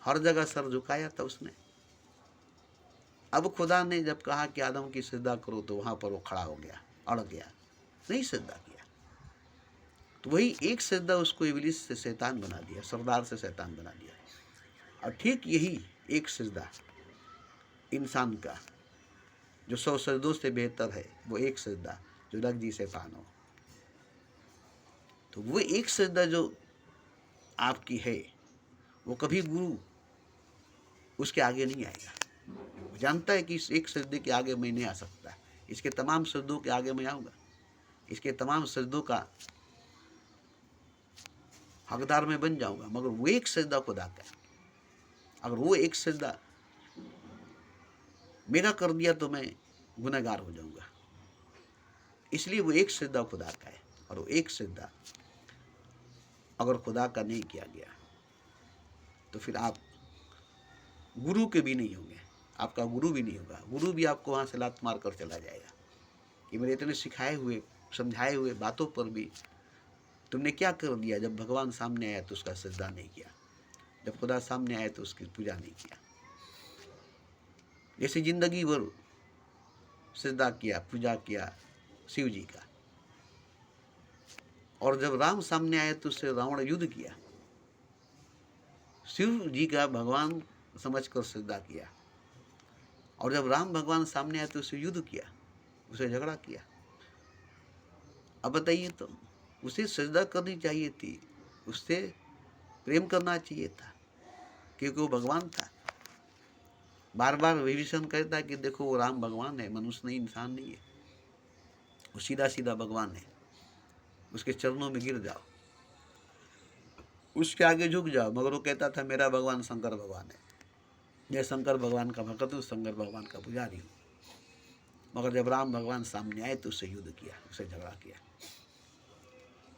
Speaker 1: हर जगह सर झुकाया था उसने। अब खुदा ने जब कहा कि आदम की सजदा करो, तो वहां पर वो खड़ा हो गया, अड़ गया, नहीं सजदा किया। तो वही एक सजदा उसको इब्लीस से शैतान बना दिया, सरदार से शैतान बना दिया। और ठीक यही एक सजदा इंसान का, जो 100 सजदों से बेहतर है, वो एक सजदा जो रग जी से पान हो। तो वो एक सजदा जो आपकी है, वो कभी गुरु उसके आगे नहीं आएगा। वो जानता है कि इस एक सजदे के आगे मैं नहीं आ सकता, इसके तमाम सजदों के आगे मैं आऊँगा, इसके तमाम सजदों का हकदार मैं बन जाऊँगा। मगर वो एक सजदा खुदा का है, अगर वो एक सजदा मेरा कर दिया तो मैं गुनहगार हो जाऊँगा। इसलिए वो एक सजदा खुदा का है। और वो एक सजदा अगर खुदा का नहीं किया गया, तो फिर आप गुरु के भी नहीं होंगे, आपका गुरु भी नहीं होगा। गुरु भी आपको वहाँ से लात मार कर चला जाएगा कि मेरे इतने सिखाए हुए, समझाए हुए बातों पर भी तुमने क्या कर दिया। जब भगवान सामने आया तो उसका सजदा नहीं किया, जब खुदा सामने आया तो उसकी पूजा नहीं किया। जैसे जिंदगी भर सजदा किया, पूजा किया शिव जी का, और जब राम सामने आए तो उससे रावण युद्ध किया, शिव जी का भगवान समझकर सजदा किया, और जब राम भगवान सामने आए तो उससे युद्ध किया, उसे झगड़ा किया। अब बताइए, तो उसे सजदा करनी चाहिए थी, उससे प्रेम करना चाहिए था, क्योंकि वो भगवान था। बार बार विभीषण कहता है कि देखो वो राम भगवान है, मनुष्य नहीं, इंसान नहीं है, वो सीधा सीधा भगवान है, उसके चरणों में गिर जाओ, उसके आगे झुक जाओ। मगर वो कहता था मेरा भगवान शंकर भगवान है, मैं शंकर भगवान का भक्त हूँ, शंकर भगवान का पुजारी हूँ। मगर जब राम भगवान सामने आए तो उससे युद्ध किया, उससे झगड़ा किया।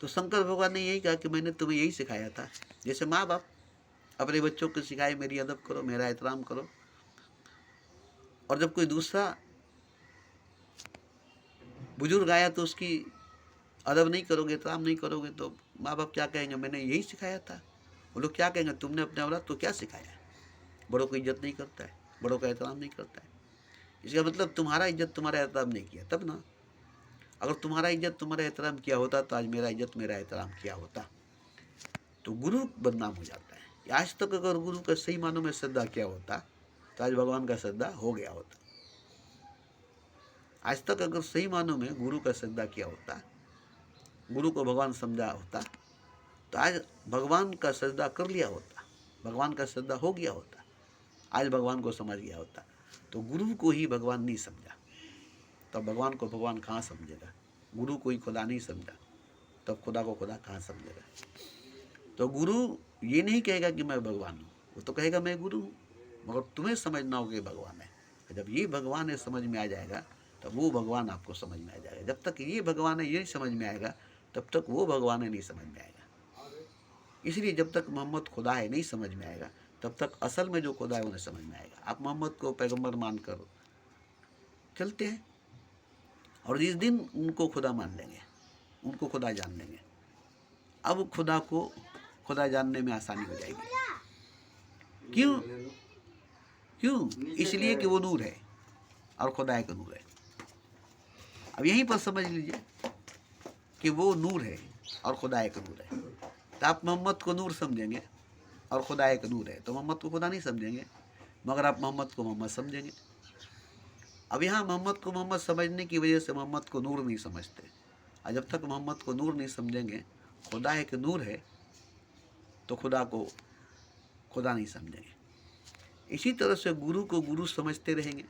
Speaker 1: तो शंकर भगवान ने यही कहा कि मैंने तुम्हें यही सिखाया था, जैसे माँ बाप अपने बच्चों को सिखाए मेरी अदब करो, मेरा एहतराम करो। और जब कोई दूसरा बुजुर्ग आया तो उसकी अदब नहीं करोगे, एहतराम नहीं करोगे, तो माँ बाप क्या कहेंगे, मैंने यही सिखाया था। वो लोग क्या कहेंगे, तुमने अपने औलाद को क्या सिखाया है, बड़ों को इज्जत नहीं करता है, बड़ों का एहतराम नहीं करता है। इसका मतलब तुम्हारा इज्जत तुम्हारा एहतराम नहीं किया तब ना। अगर तुम्हारा इज्जत तुम्हारा एहतराम किया होता तो आज मेरा इज्जत मेरा एहतराम किया होता। तो गुरु बदनाम हो जाता है। आज तक अगर गुरु का सही मानों में श्रद्धा किया होता तो आज भगवान का श्रद्धा हो गया होता। आज तक अगर सही मानों में गुरु का श्रद्धा किया होता, गुरु को भगवान समझा होता, तो आज भगवान का श्रद्धा कर लिया होता, भगवान का श्रद्धा हो गया होता, आज भगवान को समझ गया होता। तो गुरु को ही भगवान नहीं समझा, तब भगवान को भगवान कहाँ समझेगा। गुरु को ही खुदा नहीं समझा, तब खुदा को खुदा कहाँ समझेगा। तो गुरु ये नहीं कहेगा कि मैं भगवान हूँ, वो तो कहेगा मैं गुरु हूँ, मगर तुम्हें समझना होगा कि भगवान है। जब ये भगवान है समझ में आ जाएगा, तब वो भगवान आपको समझ में आ जाएगा। जब तक ये भगवान है ये समझ में आएगा, तब तक वो भगवान है नहीं समझ में आएगा। इसलिए जब तक मोहम्मद खुदा है नहीं समझ में आएगा, तब तक असल में जो खुदा है उन्हें समझ में आएगा। आप मोहम्मद को पैगंबर मानकर चलते हैं, और जिस दिन उनको खुदा मान लेंगे, उनको खुदा जान लेंगे, अब खुदा को खुदा जानने में आसानी हो जाएगी। क्यों? क्यों? इसलिए कि वो नूर है और खुदा एक नूर है। अब यहीं पर समझ लीजिए कि वो नूर है और खुदा एक नूर है। तो आप मोहम्मद को नूर समझेंगे और खुदा एक नूर है, तो मोहम्मद को खुदा नहीं समझेंगे, मगर आप मोहम्मद को मोहम्मद समझेंगे। अब यहाँ मोहम्मद को मोहम्मद समझने की वजह से मोहम्मद को नूर नहीं समझते। और जब तक मोहम्मद को नूर नहीं समझेंगे, खुदा एक नूर है, तो खुदा को खुदा नहीं समझेंगे। इसी तरह से गुरु को गुरु समझते रहेंगे,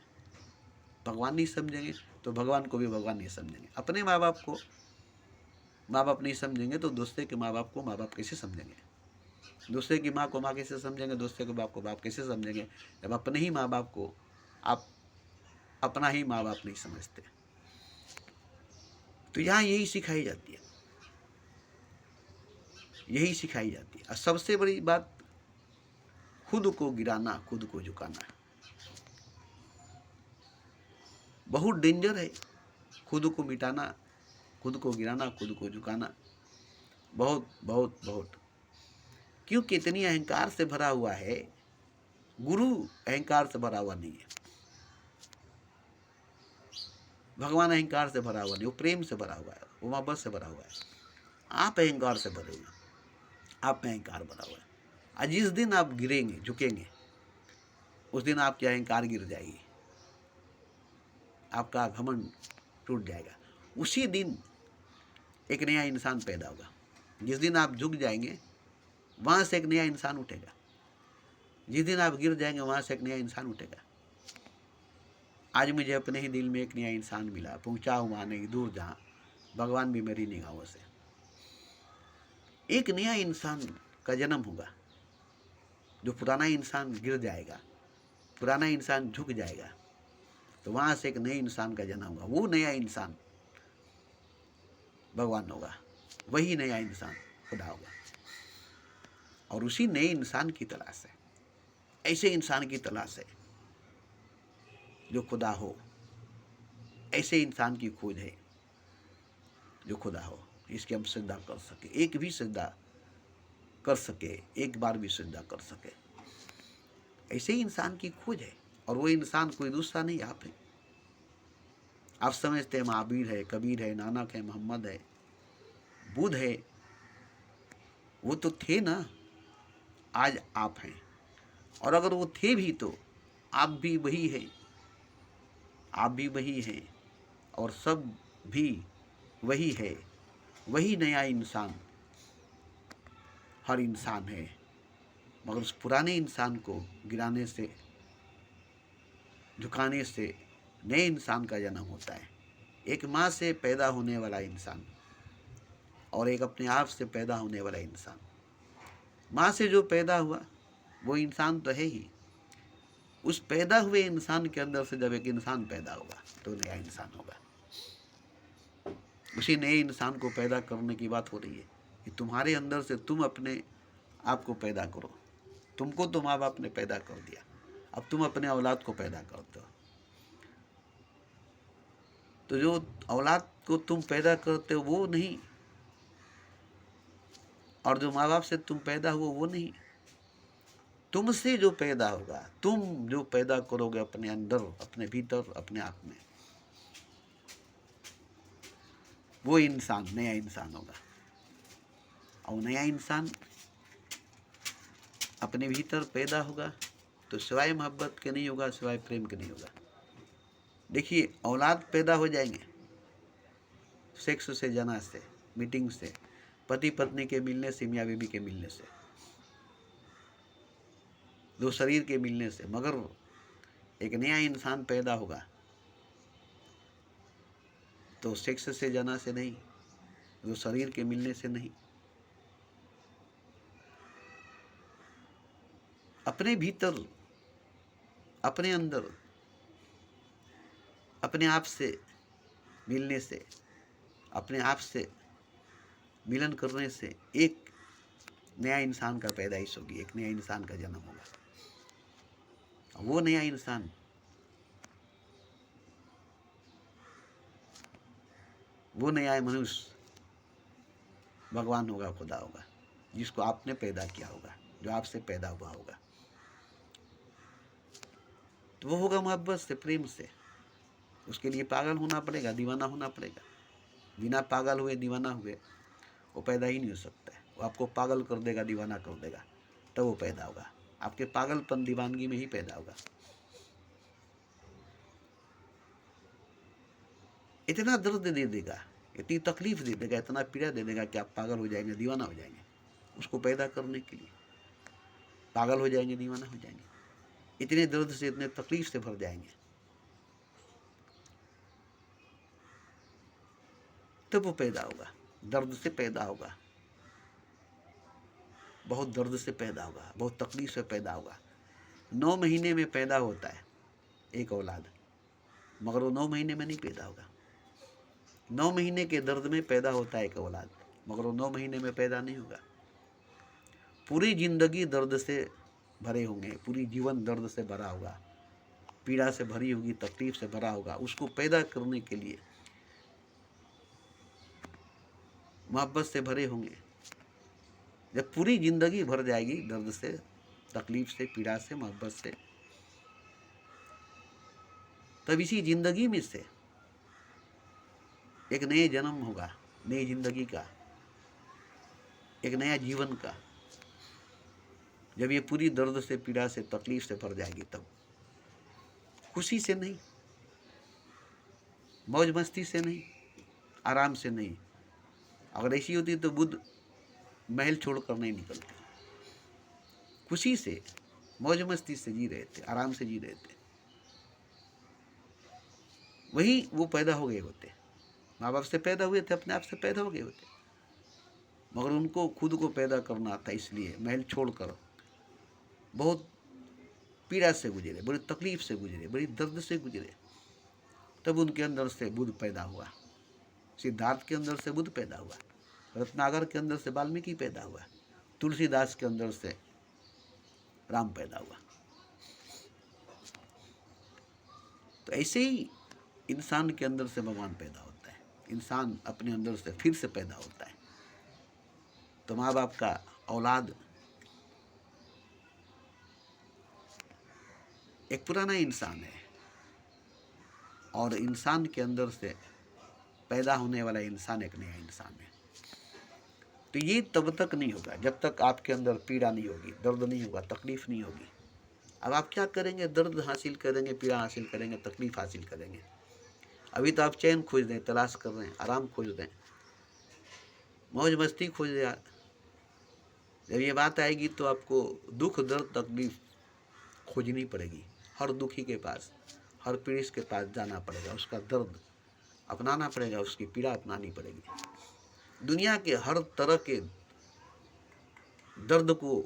Speaker 1: भगवान नहीं समझेंगे, तो भगवान को भी भगवान नहीं समझेंगे। अपने माँ बाप को माँ बाप नहीं समझेंगे, तो दूसरे के माँ बाप को माँ बाप कैसे समझेंगे। दूसरे की माँ को माँ कैसे समझेंगे, दूसरे के बाप को बाप कैसे समझेंगे, जब अपने ही माँ बाप को आप अपना ही माँ बाप नहीं समझते। तो यहाँ यही सिखाई जाती है, यही सिखाई जाती है। और सबसे बड़ी बात, खुद को गिराना, खुद को झुकाना बहुत डेंजर है। खुद को मिटाना, खुद को गिराना, खुद को झुकाना बहुत बहुत बहुत। क्योंकि इतनी अहंकार से भरा हुआ है। गुरु अहंकार से भरा हुआ नहीं है, भगवान अहंकार से भरा हुआ नहीं, वो प्रेम से भरा हुआ है, वो मोहब्बत से भरा हुआ है। आप अहंकार से भरे हुए, आप में अहंकार भरा हुआ है। और जिस दिन आप गिरेंगे, झुकेंगे, उस दिन आपकी अहंकार गिर जाएगी, आपका घमंड टूट जाएगा। उसी दिन एक नया इंसान पैदा होगा। जिस दिन आप झुक जाएंगे, वहाँ से एक नया इंसान उठेगा। जिस दिन आप गिर जाएंगे, वहाँ से एक नया इंसान उठेगा। आज मुझे अपने ही दिल में एक नया इंसान मिला, पहुँचा हूँ वहाँ नहीं, दूर जहाँ भगवान भी मेरी निगाहों से। एक नया इंसान का जन्म होगा। जो पुराना इंसान गिर जाएगा, पुराना इंसान झुक जाएगा, तो वहाँ से एक नए इंसान का जन्म होगा। वो नया इंसान भगवान होगा, वही नया इंसान खुदा होगा। और उसी नए इंसान की तलाश है, ऐसे इंसान की तलाश है जो खुदा हो, ऐसे इंसान की खोज है जो खुदा हो, इसकी हम श्रद्धा कर सके, एक भी श्रद्धा कर सके, एक बार भी श्रद्धा कर सके। ऐसे ही इंसान की खोज है। और वो इंसान कोई दूसरा नहीं, आप है। आप समझते हैं महावीर है, कबीर है, नानक है, मोहम्मद है, बुद्ध है, वो तो थे ना, आज आप हैं। और अगर वो थे भी तो आप भी वही है आप भी वही हैं और सब भी वही है। वही नया इंसान हर इंसान है, मगर उस पुराने इंसान को गिराने से, झुकाने से नए इंसान का जन्म होता है। एक माँ से पैदा होने वाला इंसान और एक अपने आप से पैदा होने वाला इंसान। माँ से जो पैदा हुआ वो इंसान तो है ही। उस पैदा हुए इंसान के अंदर से जब एक इंसान पैदा होगा तो नया इंसान होगा। उसी नए इंसान को पैदा करने की बात हो रही है कि तुम्हारे अंदर से तुम अपने आप को पैदा करो। तुमको तो माँ बाप ने पैदा कर दिया, अब तुम अपने औलाद को पैदा करते हो। तो जो औलाद को तुम पैदा करते हो वो नहीं, और जो माँ बाप से तुम पैदा हुए वो नहीं। तुमसे जो पैदा होगा, तुम जो पैदा करोगे अपने अंदर, अपने भीतर, अपने आप में, वो इंसान नया इंसान होगा। और नया इंसान अपने भीतर पैदा होगा तो सिवाय मोहब्बत के नहीं होगा, सिवाय प्रेम के नहीं होगा। देखिए, औलाद पैदा हो जाएंगे सेक्स से, जना से, मीटिंग से, पति पत्नी के मिलने से, मियाँ बीबी के मिलने से, दो शरीर के मिलने से, मगर एक नया इंसान पैदा होगा तो सेक्स से, जना से नहीं, दो शरीर के मिलने से नहीं, अपने भीतर, अपने अंदर, अपने आप से मिलने से, अपने आप से मिलन करने से एक नया इंसान का पैदाइश होगी, एक नया इंसान का जन्म होगा। वो नया इंसान वो नया मनुष्य भगवान होगा, खुदा होगा, जिसको आपने पैदा किया होगा, जो आपसे पैदा हुआ होगा। तो वो होगा मोहब्बत से, प्रेम से। उसके लिए पागल होना पड़ेगा, दीवाना होना पड़ेगा। बिना पागल हुए, दीवाना हुए वो पैदा ही नहीं हो सकता है। वो आपको पागल कर देगा, दीवाना कर देगा, तब वो पैदा होगा। आपके पागलपन, दीवानगी में ही पैदा होगा। इतना दर्द दे देगा, इतनी तकलीफ दे देगा, इतना पीड़ा दे देगा कि आप पागल हो जाएंगे, दीवाना हो जाएंगे। उसको पैदा करने के लिए पागल हो जाएंगे, दीवाना हो जाएंगे, इतने दर्द से, इतने तकलीफ से भर जाएंगे, तब वो पैदा होगा। दर्द से पैदा होगा, बहुत दर्द से पैदा होगा, बहुत तकलीफ से पैदा होगा। 9 महीने में पैदा होता है एक औलाद, मगर वो 9 महीने में नहीं पैदा होगा। 9 महीने के दर्द में पैदा होता है एक औलाद, मगर वो 9 महीने में पैदा नहीं होगा। पूरी जिंदगी दर्द से भरे होंगे, पूरी जीवन दर्द से भरा होगा, पीड़ा से भरी होगी, तकलीफ से भरा होगा। उसको पैदा करने के लिए मोहब्बत से भरे होंगे। जब पूरी जिंदगी भर जाएगी दर्द से, तकलीफ से, पीड़ा से, मोहब्बत से, तब इसी जिंदगी में से एक नए जन्म होगा, नई जिंदगी का, एक नया जीवन का। जब ये पूरी दर्द से, पीड़ा से, तकलीफ से भर जाएगी, तब खुशी से नहीं, मौज मस्ती से नहीं, आराम से नहीं। अगर ऐसी होती तो बुद्ध महल छोड़कर नहीं निकलते, खुशी से, मौज मस्ती से जी रहे थे, आराम से जी रहे थे। वही वो पैदा हो गए होते, माँ बाप से पैदा हुए थे, अपने आप से पैदा हो गए होते, मगर उनको खुद को पैदा करना था, इसलिए महल छोड़कर बहुत पीड़ा से गुजरे, बड़ी तकलीफ से गुजरे, बड़ी दर्द से गुजरे। तब उनके अंदर से बुद्ध पैदा हुआ, सिद्धार्थ के अंदर से बुद्ध पैदा हुआ, रत्नाकर के अंदर से वाल्मीकि पैदा हुआ, तुलसीदास के अंदर से राम पैदा हुआ। तो ऐसे ही इंसान के अंदर से भगवान पैदा होता है, इंसान अपने अंदर से फिर से पैदा होता है। तो माँ बाप का औलाद एक पुराना इंसान है, और इंसान के अंदर से पैदा होने वाला इंसान एक नया इंसान है। तो ये तब तक नहीं होगा जब तक आपके अंदर पीड़ा नहीं होगी, दर्द नहीं होगा, तकलीफ नहीं होगी, अब आप क्या करेंगे? दर्द हासिल करेंगे, पीड़ा हासिल करेंगे, तकलीफ हासिल करेंगे। अभी तो आप चैन खोज रहे हैं, तलाश कर रहे हैं, आराम खोज रहे हैं, मौज मस्ती खोज रहे हैं। जब ये बात आएगी तो आपको दुख दर्द तकलीफ खोजनी पड़ेगी। हर दुखी के पास, हर पीड़ित के पास जाना पड़ेगा, उसका दर्द अपनाना पड़ेगा, उसकी पीड़ा अपनानी पड़ेगी। दुनिया के हर तरह के दर्द को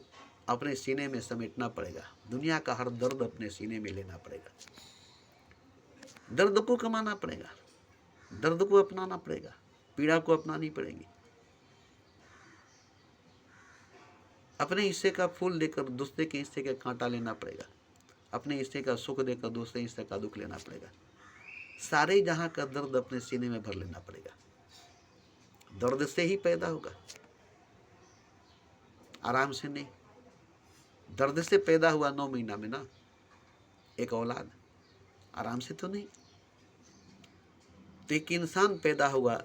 Speaker 1: अपने सीने में समेटना पड़ेगा, दुनिया का हर दर्द अपने सीने में लेना पड़ेगा, दर्द को कमाना पड़ेगा, दर्द को अपनाना पड़ेगा, पीड़ा को अपनानी पड़ेगी। अपने हिस्से का फूल देकर दूसरे के हिस्से का कांटा लेना पड़ेगा, अपने हिस्से का सुख देकर दूसरे हिस्से का दुख लेना पड़ेगा। सारे जहां का दर्द अपने सीने में भर लेना पड़ेगा। दर्द से ही पैदा होगा, आराम से नहीं। दर्द से पैदा हुआ 9 महीना में ना एक औलाद, आराम से तो नहीं। तो एक इंसान पैदा हुआ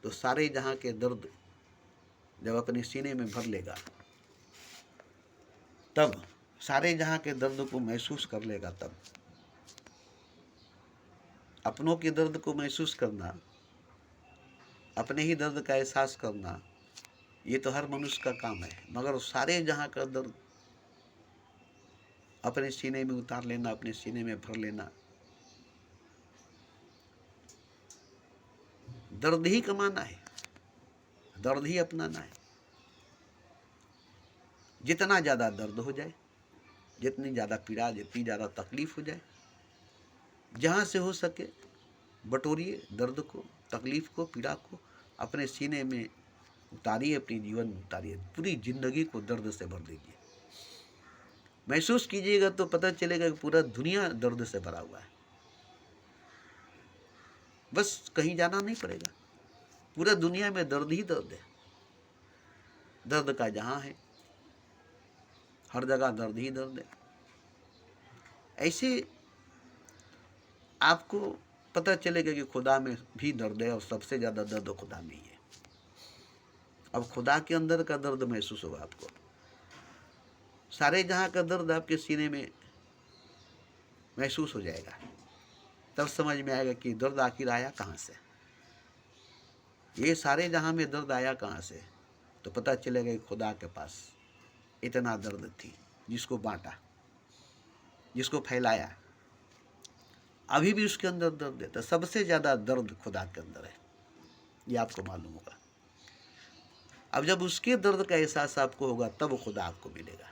Speaker 1: तो सारे जहां के दर्द जब अपने सीने में भर लेगा, तब सारे जहां के दर्द को महसूस कर लेगा। तब अपनों के दर्द को महसूस करना, अपने ही दर्द का एहसास करना, ये तो हर मनुष्य का काम है। मगर सारे जहां का दर्द अपने सीने में उतार लेना, अपने सीने में भर लेना, दर्द ही कमाना है, दर्द ही अपनाना है। जितना ज़्यादा दर्द हो जाए, जितनी ज़्यादा पीड़ा, जितनी ज़्यादा तकलीफ हो जाए, जहाँ से हो सके बटोरिए दर्द को, तकलीफ को, पीड़ा को अपने सीने में उतारिए, अपने जीवन में उतारिए। पूरी जिंदगी को दर्द से भर दीजिए। महसूस कीजिएगा तो पता चलेगा कि पूरा दुनिया दर्द से भरा हुआ है। बस कहीं जाना नहीं पड़ेगा, पूरा दुनिया में दर्द ही दर्द है। दर्द का जहां है, हर जगह दर्द ही दर्द है। ऐसे आपको पता चलेगा कि खुदा में भी दर्द है और सबसे ज्यादा दर्द खुदा में ही है। अब खुदा के अंदर का दर्द महसूस होगा आपको। सारे जहां का दर्द आपके सीने में महसूस हो जाएगा। तब समझ में आएगा कि दर्द आखिर आया कहाँ से, ये सारे जहां में दर्द आया कहाँ से। तो पता चलेगा कि खुदा के पास इतना दर्द थी, जिसको बांटा, जिसको फैलाया, अभी भी उसके अंदर दर्द है। तो सबसे ज्यादा दर्द खुदा के अंदर है, ये आपको मालूम होगा। अब जब उसके दर्द का एहसास आपको होगा तब खुदा आपको मिलेगा।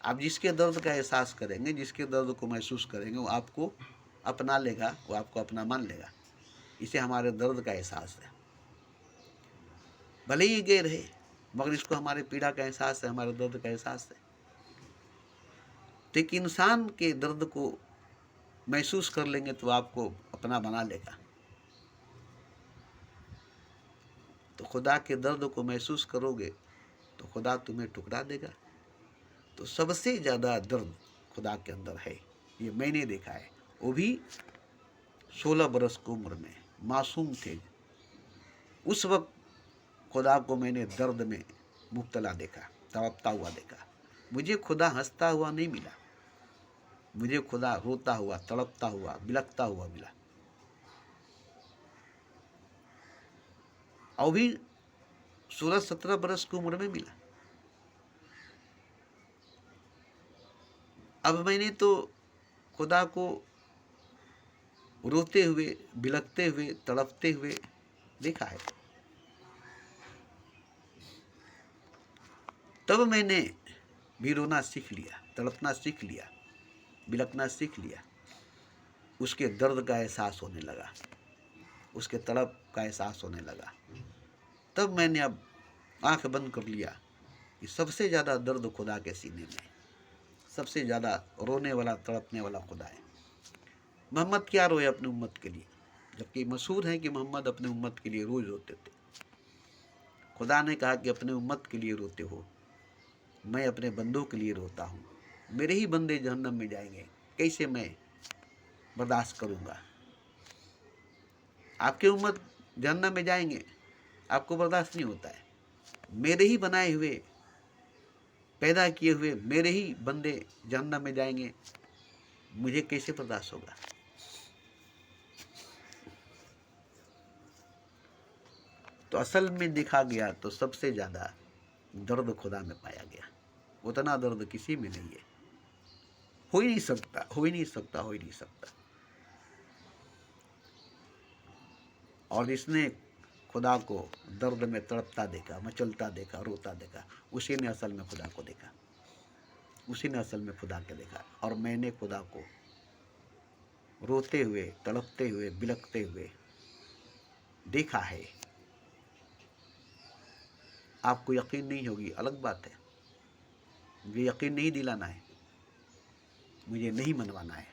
Speaker 1: आप जिसके दर्द का एहसास करेंगे, जिसके दर्द को महसूस करेंगे, वो आपको अपना लेगा, वो आपको अपना मान लेगा। इसे हमारे दर्द का एहसास है। भले ही गैर है मगर इसको हमारे पीड़ा का एहसास है, हमारे दर्द का एहसास है। तो एक इंसान के दर्द को महसूस कर लेंगे तो आपको अपना बना लेगा। तो खुदा के दर्द को महसूस करोगे तो खुदा तुम्हें टुकड़ा देगा। तो सबसे ज़्यादा दर्द खुदा के अंदर है, ये मैंने देखा है। वो भी 16 बरस की उम्र में, मासूम थे। उस वक्त खुदा को मैंने दर्द में मुब्तला देखा, तड़पता हुआ देखा। मुझे खुदा हंसता हुआ नहीं मिला, मुझे खुदा रोता हुआ, तड़पता हुआ, बिलखता हुआ मिला। और भी 16-17 बरस की उम्र में मिला। अब मैंने तो खुदा को रोते हुए, बिलखते हुए, तड़पते हुए देखा है। तब मैंने भी रोना सीख लिया, तड़पना सीख लिया, बिलखना सीख लिया। उसके दर्द का एहसास होने लगा, उसके तड़प का एहसास होने लगा। तब मैंने अब आंख बंद कर लिया कि सबसे ज़्यादा दर्द खुदा के सीने में, सबसे ज़्यादा रोने वाला, तड़पने वाला खुदा है। मोहम्मद क्या रोए अपनी उम्मत के लिए, जबकि मशहूर है कि मोहम्मद अपने उम्मत के लिए रोज़ रोते थे। खुदा ने कहा कि अपने उम्मत के लिए रोते हो, मैं अपने बंदों के लिए रोता हूँ। मेरे ही बंदे जहन्नम में जाएंगे, कैसे मैं बर्दाश्त करूँगा। आपके उम्मत जहन्नम में जाएंगे, आपको बर्दाश्त नहीं होता है। मेरे ही बनाए हुए पैदा किए हुए मेरे ही बंदे जहन्नम में जाएंगे, मुझे कैसे बर्दाश्त होगा? तो असल में देखा गया तो सबसे ज़्यादा दर्द खुदा में पाया गया। उतना दर्द किसी में नहीं है, हो ही नहीं सकता, हो ही नहीं सकता, हो ही नहीं सकता। और इसने खुदा को दर्द में तड़पता देखा, मचलता देखा, रोता देखा। उसी ने असल में खुदा को देखा, उसी ने असल में खुदा को देखा। और मैंने खुदा को रोते हुए, तड़पते हुए, बिलखते हुए देखा है। आपको यकीन नहीं होगी, अलग बात है, मुझे यकीन नहीं दिलाना है, मुझे नहीं मनवाना है,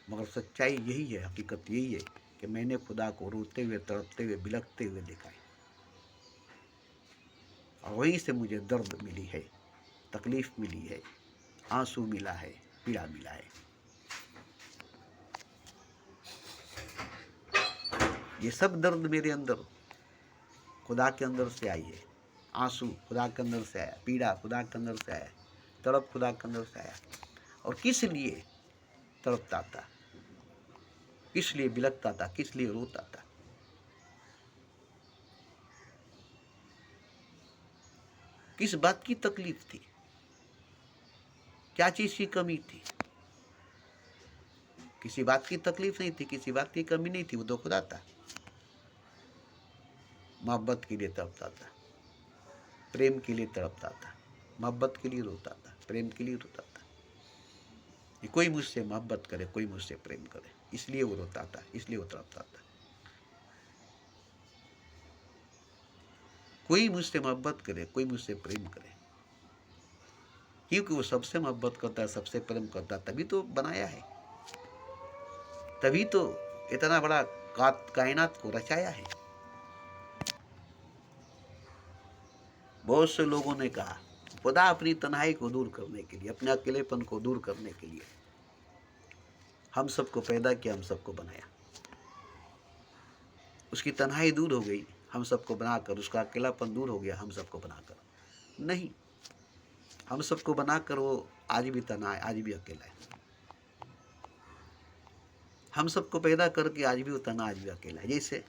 Speaker 1: मगर सच्चाई यही है, हकीकत यही है कि मैंने खुदा को रोते हुए, तड़पते हुए, बिलखते हुए देखा है। और वहीं से मुझे दर्द मिली है, तकलीफ मिली है, आंसू मिला है, पीड़ा मिला है। ये सब दर्द मेरे अंदर खुदा के अंदर से आई है। आंसू खुदा के अंदर से आया, पीड़ा खुदा के अंदर से आया, तड़प खुदा के अंदर से आया। और किस लिए तड़पता था, किस लिए बिलखता था, किस लिए रोता था? किस बात की तकलीफ थी, क्या चीज की कमी थी? किसी बात की तकलीफ नहीं थी, किसी बात की कमी नहीं थी, वो तो खुदा था। मोहब्बत के लिए तड़पता था, प्रेम के लिए तड़पता था, मोहब्बत के लिए रोता था, प्रेम के लिए रोता था। कि कोई मुझसे मोहब्बत करे, कोई मुझसे प्रेम करे, इसलिए वो रोता था, इसलिए वो तड़पता था। कोई मुझसे मोहब्बत करे, कोई मुझसे प्रेम करे, क्योंकि वो सबसे मोहब्बत करता है, सबसे प्रेम करता है, तभी तो बनाया है, तभी तो इतना बड़ा कायनात को रचाया है। बहुत से लोगों ने कहा खुदा अपनी तन्हाई को दूर करने के लिए, अपने अकेलेपन को दूर करने के लिए हम सबको पैदा किया, हम सबको बनाया। उसकी तन्हाई दूर हो गई हम सबको बनाकर, उसका अकेलापन दूर हो गया हम सबको बनाकर। नहीं, हम सबको बनाकर वो आज भी तन्हा है, आज भी अकेला है। हम सबको पैदा करके आज भी वो तन्हा, आज भी अकेला है। जैसे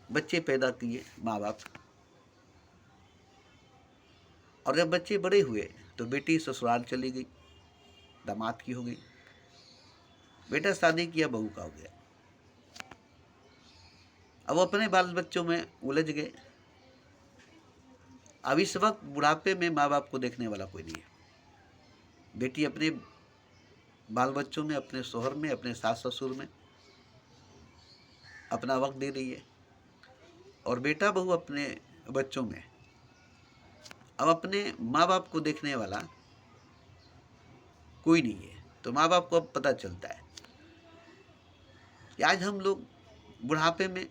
Speaker 1: बच्चे पैदा किए माँ बाप, और जब बच्चे बड़े हुए तो बेटी ससुराल चली गई, दामाद की हो गई, बेटा शादी किया, बहू का हो गया। अब अपने बाल बच्चों में उलझ गए। अब इस वक्त बुढ़ापे में माँ बाप को देखने वाला कोई नहीं है। बेटी अपने बाल बच्चों में, अपने शोहर में, अपने सास ससुर में अपना वक्त दे रही है, और बेटा बहू अपने बच्चों में। अब अपने माँ बाप को देखने वाला कोई नहीं है। तो माँ बाप को अब पता चलता है कि आज हम लोग बुढ़ापे में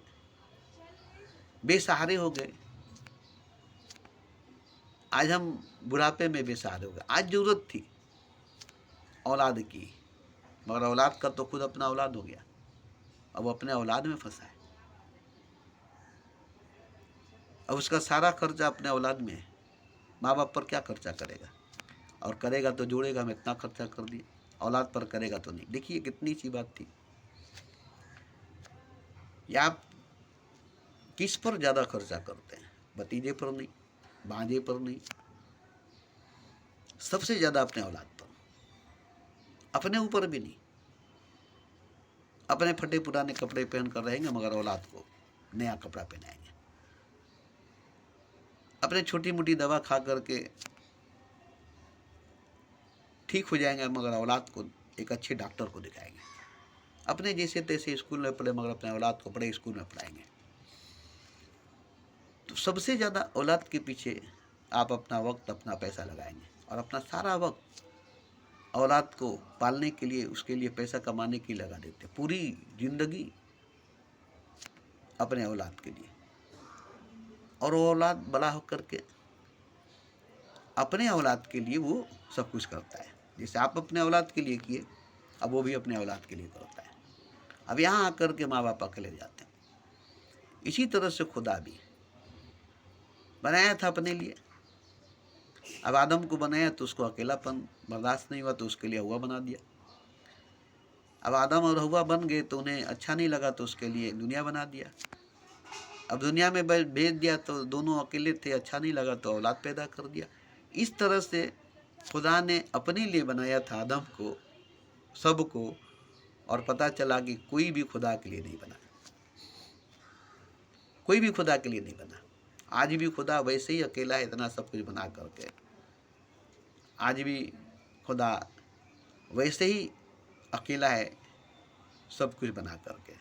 Speaker 1: बेसहारे हो गए, आज हम बुढ़ापे में बेसहारे हो गए। आज जरूरत थी औलाद की, मगर औलाद का तो खुद अपना औलाद हो गया, अब अपने औलाद में फंसा है। अब उसका सारा खर्चा अपने औलाद में है। माँ बाप पर क्या खर्चा करेगा, और करेगा तो जोड़ेगा, मैं इतना खर्चा कर दिया, औलाद पर करेगा तो नहीं। देखिए कितनी सी बात थी। या आप किस पर ज़्यादा खर्चा करते हैं? भतीजे पर नहीं, भांजे पर नहीं, सबसे ज़्यादा अपने औलाद पर, अपने ऊपर भी नहीं। अपने फटे पुराने कपड़े पहन कर रहेंगे, मगर औलाद को नया कपड़ा पहनाएंगे। अपने छोटी मोटी दवा खा करके ठीक हो जाएंगे, मगर औलाद को एक अच्छे डॉक्टर को दिखाएंगे। अपने जैसे तैसे स्कूल में पढ़े, मगर अपने औलाद को बड़े स्कूल में पढ़ाएंगे। तो सबसे ज़्यादा औलाद के पीछे आप अपना वक्त, अपना पैसा लगाएंगे, और अपना सारा वक्त औलाद को पालने के लिए, उसके लिए पैसा कमाने के लिए लगा देते। पूरी जिंदगी अपने औलाद के लिए, और वो औलाद बड़ा होकर के अपने औलाद के लिए वो सब कुछ करता है। जैसे आप अपने औलाद के लिए किए, अब वो भी अपने औलाद के लिए करता है। अब यहाँ आकर के माँ बाप अकेले जाते हैं। इसी तरह से खुदा भी बनाया था अपने लिए, अब आदम को बनाया तो उसको अकेलापन बर्दाश्त नहीं हुआ, तो उसके लिए हवा बना दिया। अब आदम और हवा बन गए तो उन्हें अच्छा नहीं लगा, तो उसके लिए दुनिया बना दिया। अब दुनिया में भेज दिया तो दोनों अकेले थे, अच्छा नहीं लगा तो औलाद पैदा कर दिया। इस तरह से खुदा ने अपने लिए बनाया था आदम को, सबको, और पता चला कि कोई भी खुदा के लिए नहीं बना, कोई भी खुदा के लिए नहीं बना। आज भी खुदा वैसे ही अकेला है, इतना सब कुछ बना करके। आज भी खुदा वैसे ही अकेला है, सब कुछ बना करके।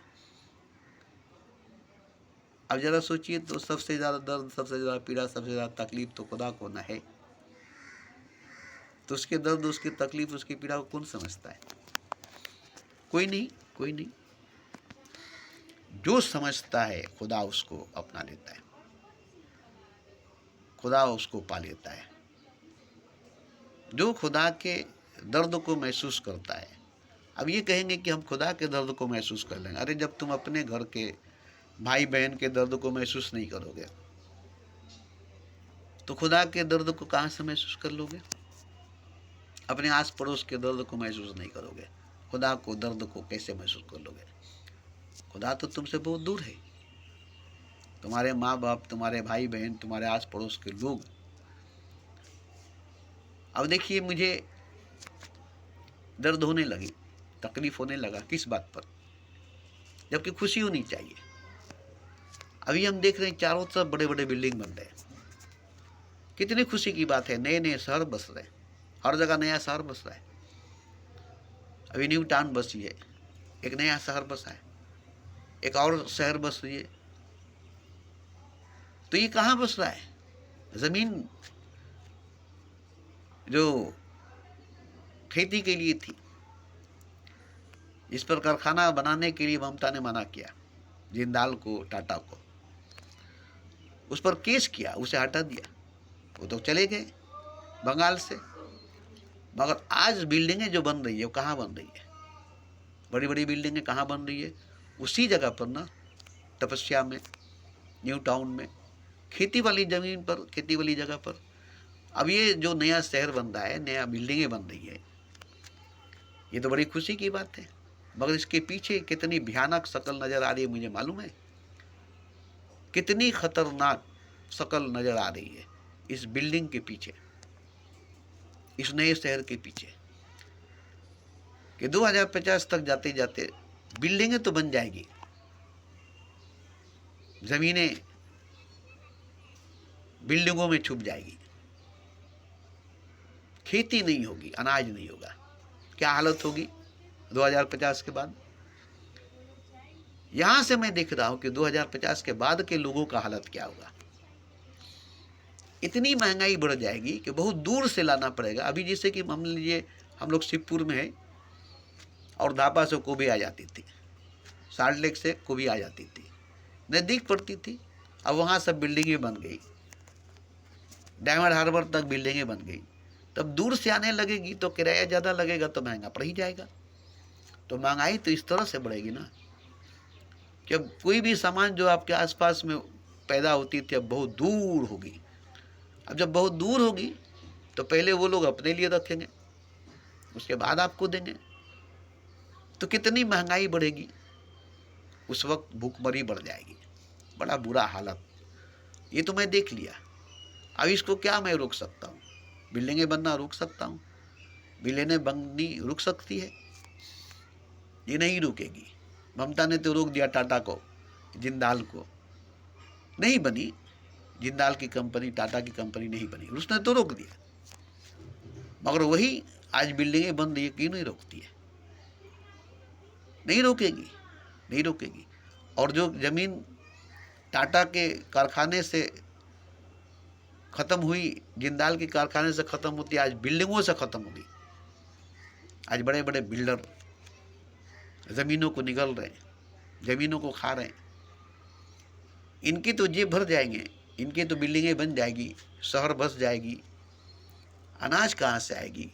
Speaker 1: अब जरा सोचिए तो सबसे ज़्यादा दर्द, सबसे ज़्यादा पीड़ा, सबसे ज़्यादा तकलीफ तो खुदा को ना है, तो उसके दर्द, उसकी तकलीफ, उसकी पीड़ा को कौन समझता है? कोई नहीं, कोई नहीं। जो समझता है खुदा उसको अपना लेता है, खुदा उसको पा लेता है। जो खुदा के दर्द को महसूस करता है। अब ये कहेंगे कि हम खुदा के दर्द को महसूस कर लेंगे। अरे जब तुम अपने घर के भाई बहन के दर्द को महसूस नहीं करोगे तो खुदा के दर्द को कहाँ से महसूस कर लोगे? अपने आस पड़ोस के दर्द को महसूस नहीं करोगे, खुदा को दर्द को कैसे महसूस कर लोगे? खुदा तो तुमसे बहुत दूर है। तुम्हारे माँ बाप, तुम्हारे भाई बहन, तुम्हारे आस पड़ोस के लोग। अब देखिए, मुझे दर्द होने लगी, तकलीफ होने लगा, किस बात पर? जबकि खुशी होनी चाहिए। अभी हम देख रहे हैं चारों तरफ बड़े बड़े बिल्डिंग बन रहे हैं, कितनी खुशी की बात है। नए नए शहर बस रहे, हर जगह नया शहर बस रहा है। अभी न्यू टाउन बसी है, एक नया शहर बसा है, एक और शहर बस रही है। तो ये कहाँ बस रहा है? जमीन जो खेती के लिए थी, इस पर कारखाना बनाने के लिए ममता ने मना किया, जिंदाल को, टाटा को, उस पर केस किया, उसे हटा दिया। वो तो चले गए बंगाल से। मगर आज बिल्डिंगें जो बन रही है वो कहाँ बन रही है? बड़ी बड़ी बिल्डिंगें कहाँ बन रही है? उसी जगह पर ना, तपस्या में, न्यू टाउन में, खेती वाली ज़मीन पर, खेती वाली जगह पर। अब ये जो नया शहर बन रहा है, नया बिल्डिंगें बन रही है, ये तो बड़ी खुशी की बात है। मगर इसके पीछे कितनी भयानक शक्ल नज़र आ रही है मुझे मालूम है। कितनी खतरनाक शक्ल नज़र आ रही है इस बिल्डिंग के पीछे, इस नए शहर के पीछे, कि 2050 तक जाते जाते बिल्डिंगें तो बन जाएगी, ज़मीनें बिल्डिंगों में छुप जाएगी, खेती नहीं होगी, अनाज नहीं होगा। क्या हालत होगी 2050 के बाद? यहां से मैं देख रहा हूं कि 2050 के बाद के लोगों का हालत क्या होगा। इतनी महंगाई बढ़ जाएगी कि बहुत दूर से लाना पड़ेगा। अभी जैसे कि मान लीजिए हम लोग शिवपुर में है और धापा से कोबी आ जाती थी, साल्ट लेक से कोबी आ जाती थी, नज़दीक पड़ती थी। अब वहाँ सब बिल्डिंगें बन गई, डायमंड हार्बर तक बिल्डिंगें बन गई। तब दूर से आने लगेगी तो किराया ज़्यादा लगेगा, तो महंगा पड़ ही जाएगा। तो महंगाई तो इस तरह से बढ़ेगी ना कि अब कोई भी सामान जो आपके आसपास में पैदा होती थी अब बहुत दूर होगी। अब जब बहुत दूर होगी तो पहले वो लोग अपने लिए रखेंगे, उसके बाद आपको देंगे। तो कितनी महंगाई बढ़ेगी, उस वक्त भूखमरी बढ़ जाएगी, बड़ा बुरा हालत। ये तो मैं देख लिया। अब इसको क्या मैं रोक सकता हूँ? बिल्डिंगें बनना रोक सकता हूँ? बिल्डिंगें बननी रुक सकती है? ये नहीं रुकेगी। ममता ने तो रोक दिया टाटा को, जिंदाल को, नहीं बनी जिंदाल की कंपनी, टाटा की कंपनी नहीं बनी, उसने तो रोक दिया। मगर वही आज बिल्डिंगें बन रही है, क्यों नहीं रोकती है? नहीं रोकेगी, नहीं रोकेगी। और जो जमीन टाटा के कारखाने से खत्म हुई, जिंदाल के कारखाने से खत्म होती, आज बिल्डिंगों से खत्म होगी। आज बड़े बड़े बिल्डर जमीनों को निगल रहे हैं, जमीनों को खा रहे हैं। इनकी तो जेब भर जाएंगे, इनकी तो बिल्डिंगें बन जाएगी, शहर बस जाएगी, अनाज कहाँ से आएगी?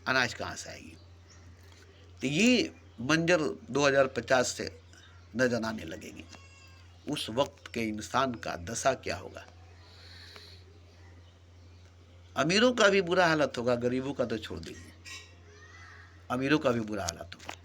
Speaker 1: अनाज कहाँ से आएगी? तो ये मंजर 2050 से नजर आने लगेगी। उस वक्त के इंसान का दशा क्या होगा? अमीरों का भी बुरा हालत होगा, गरीबों का तो छोड़ दीजिए, अमीरों का भी बुरा हालत होगा।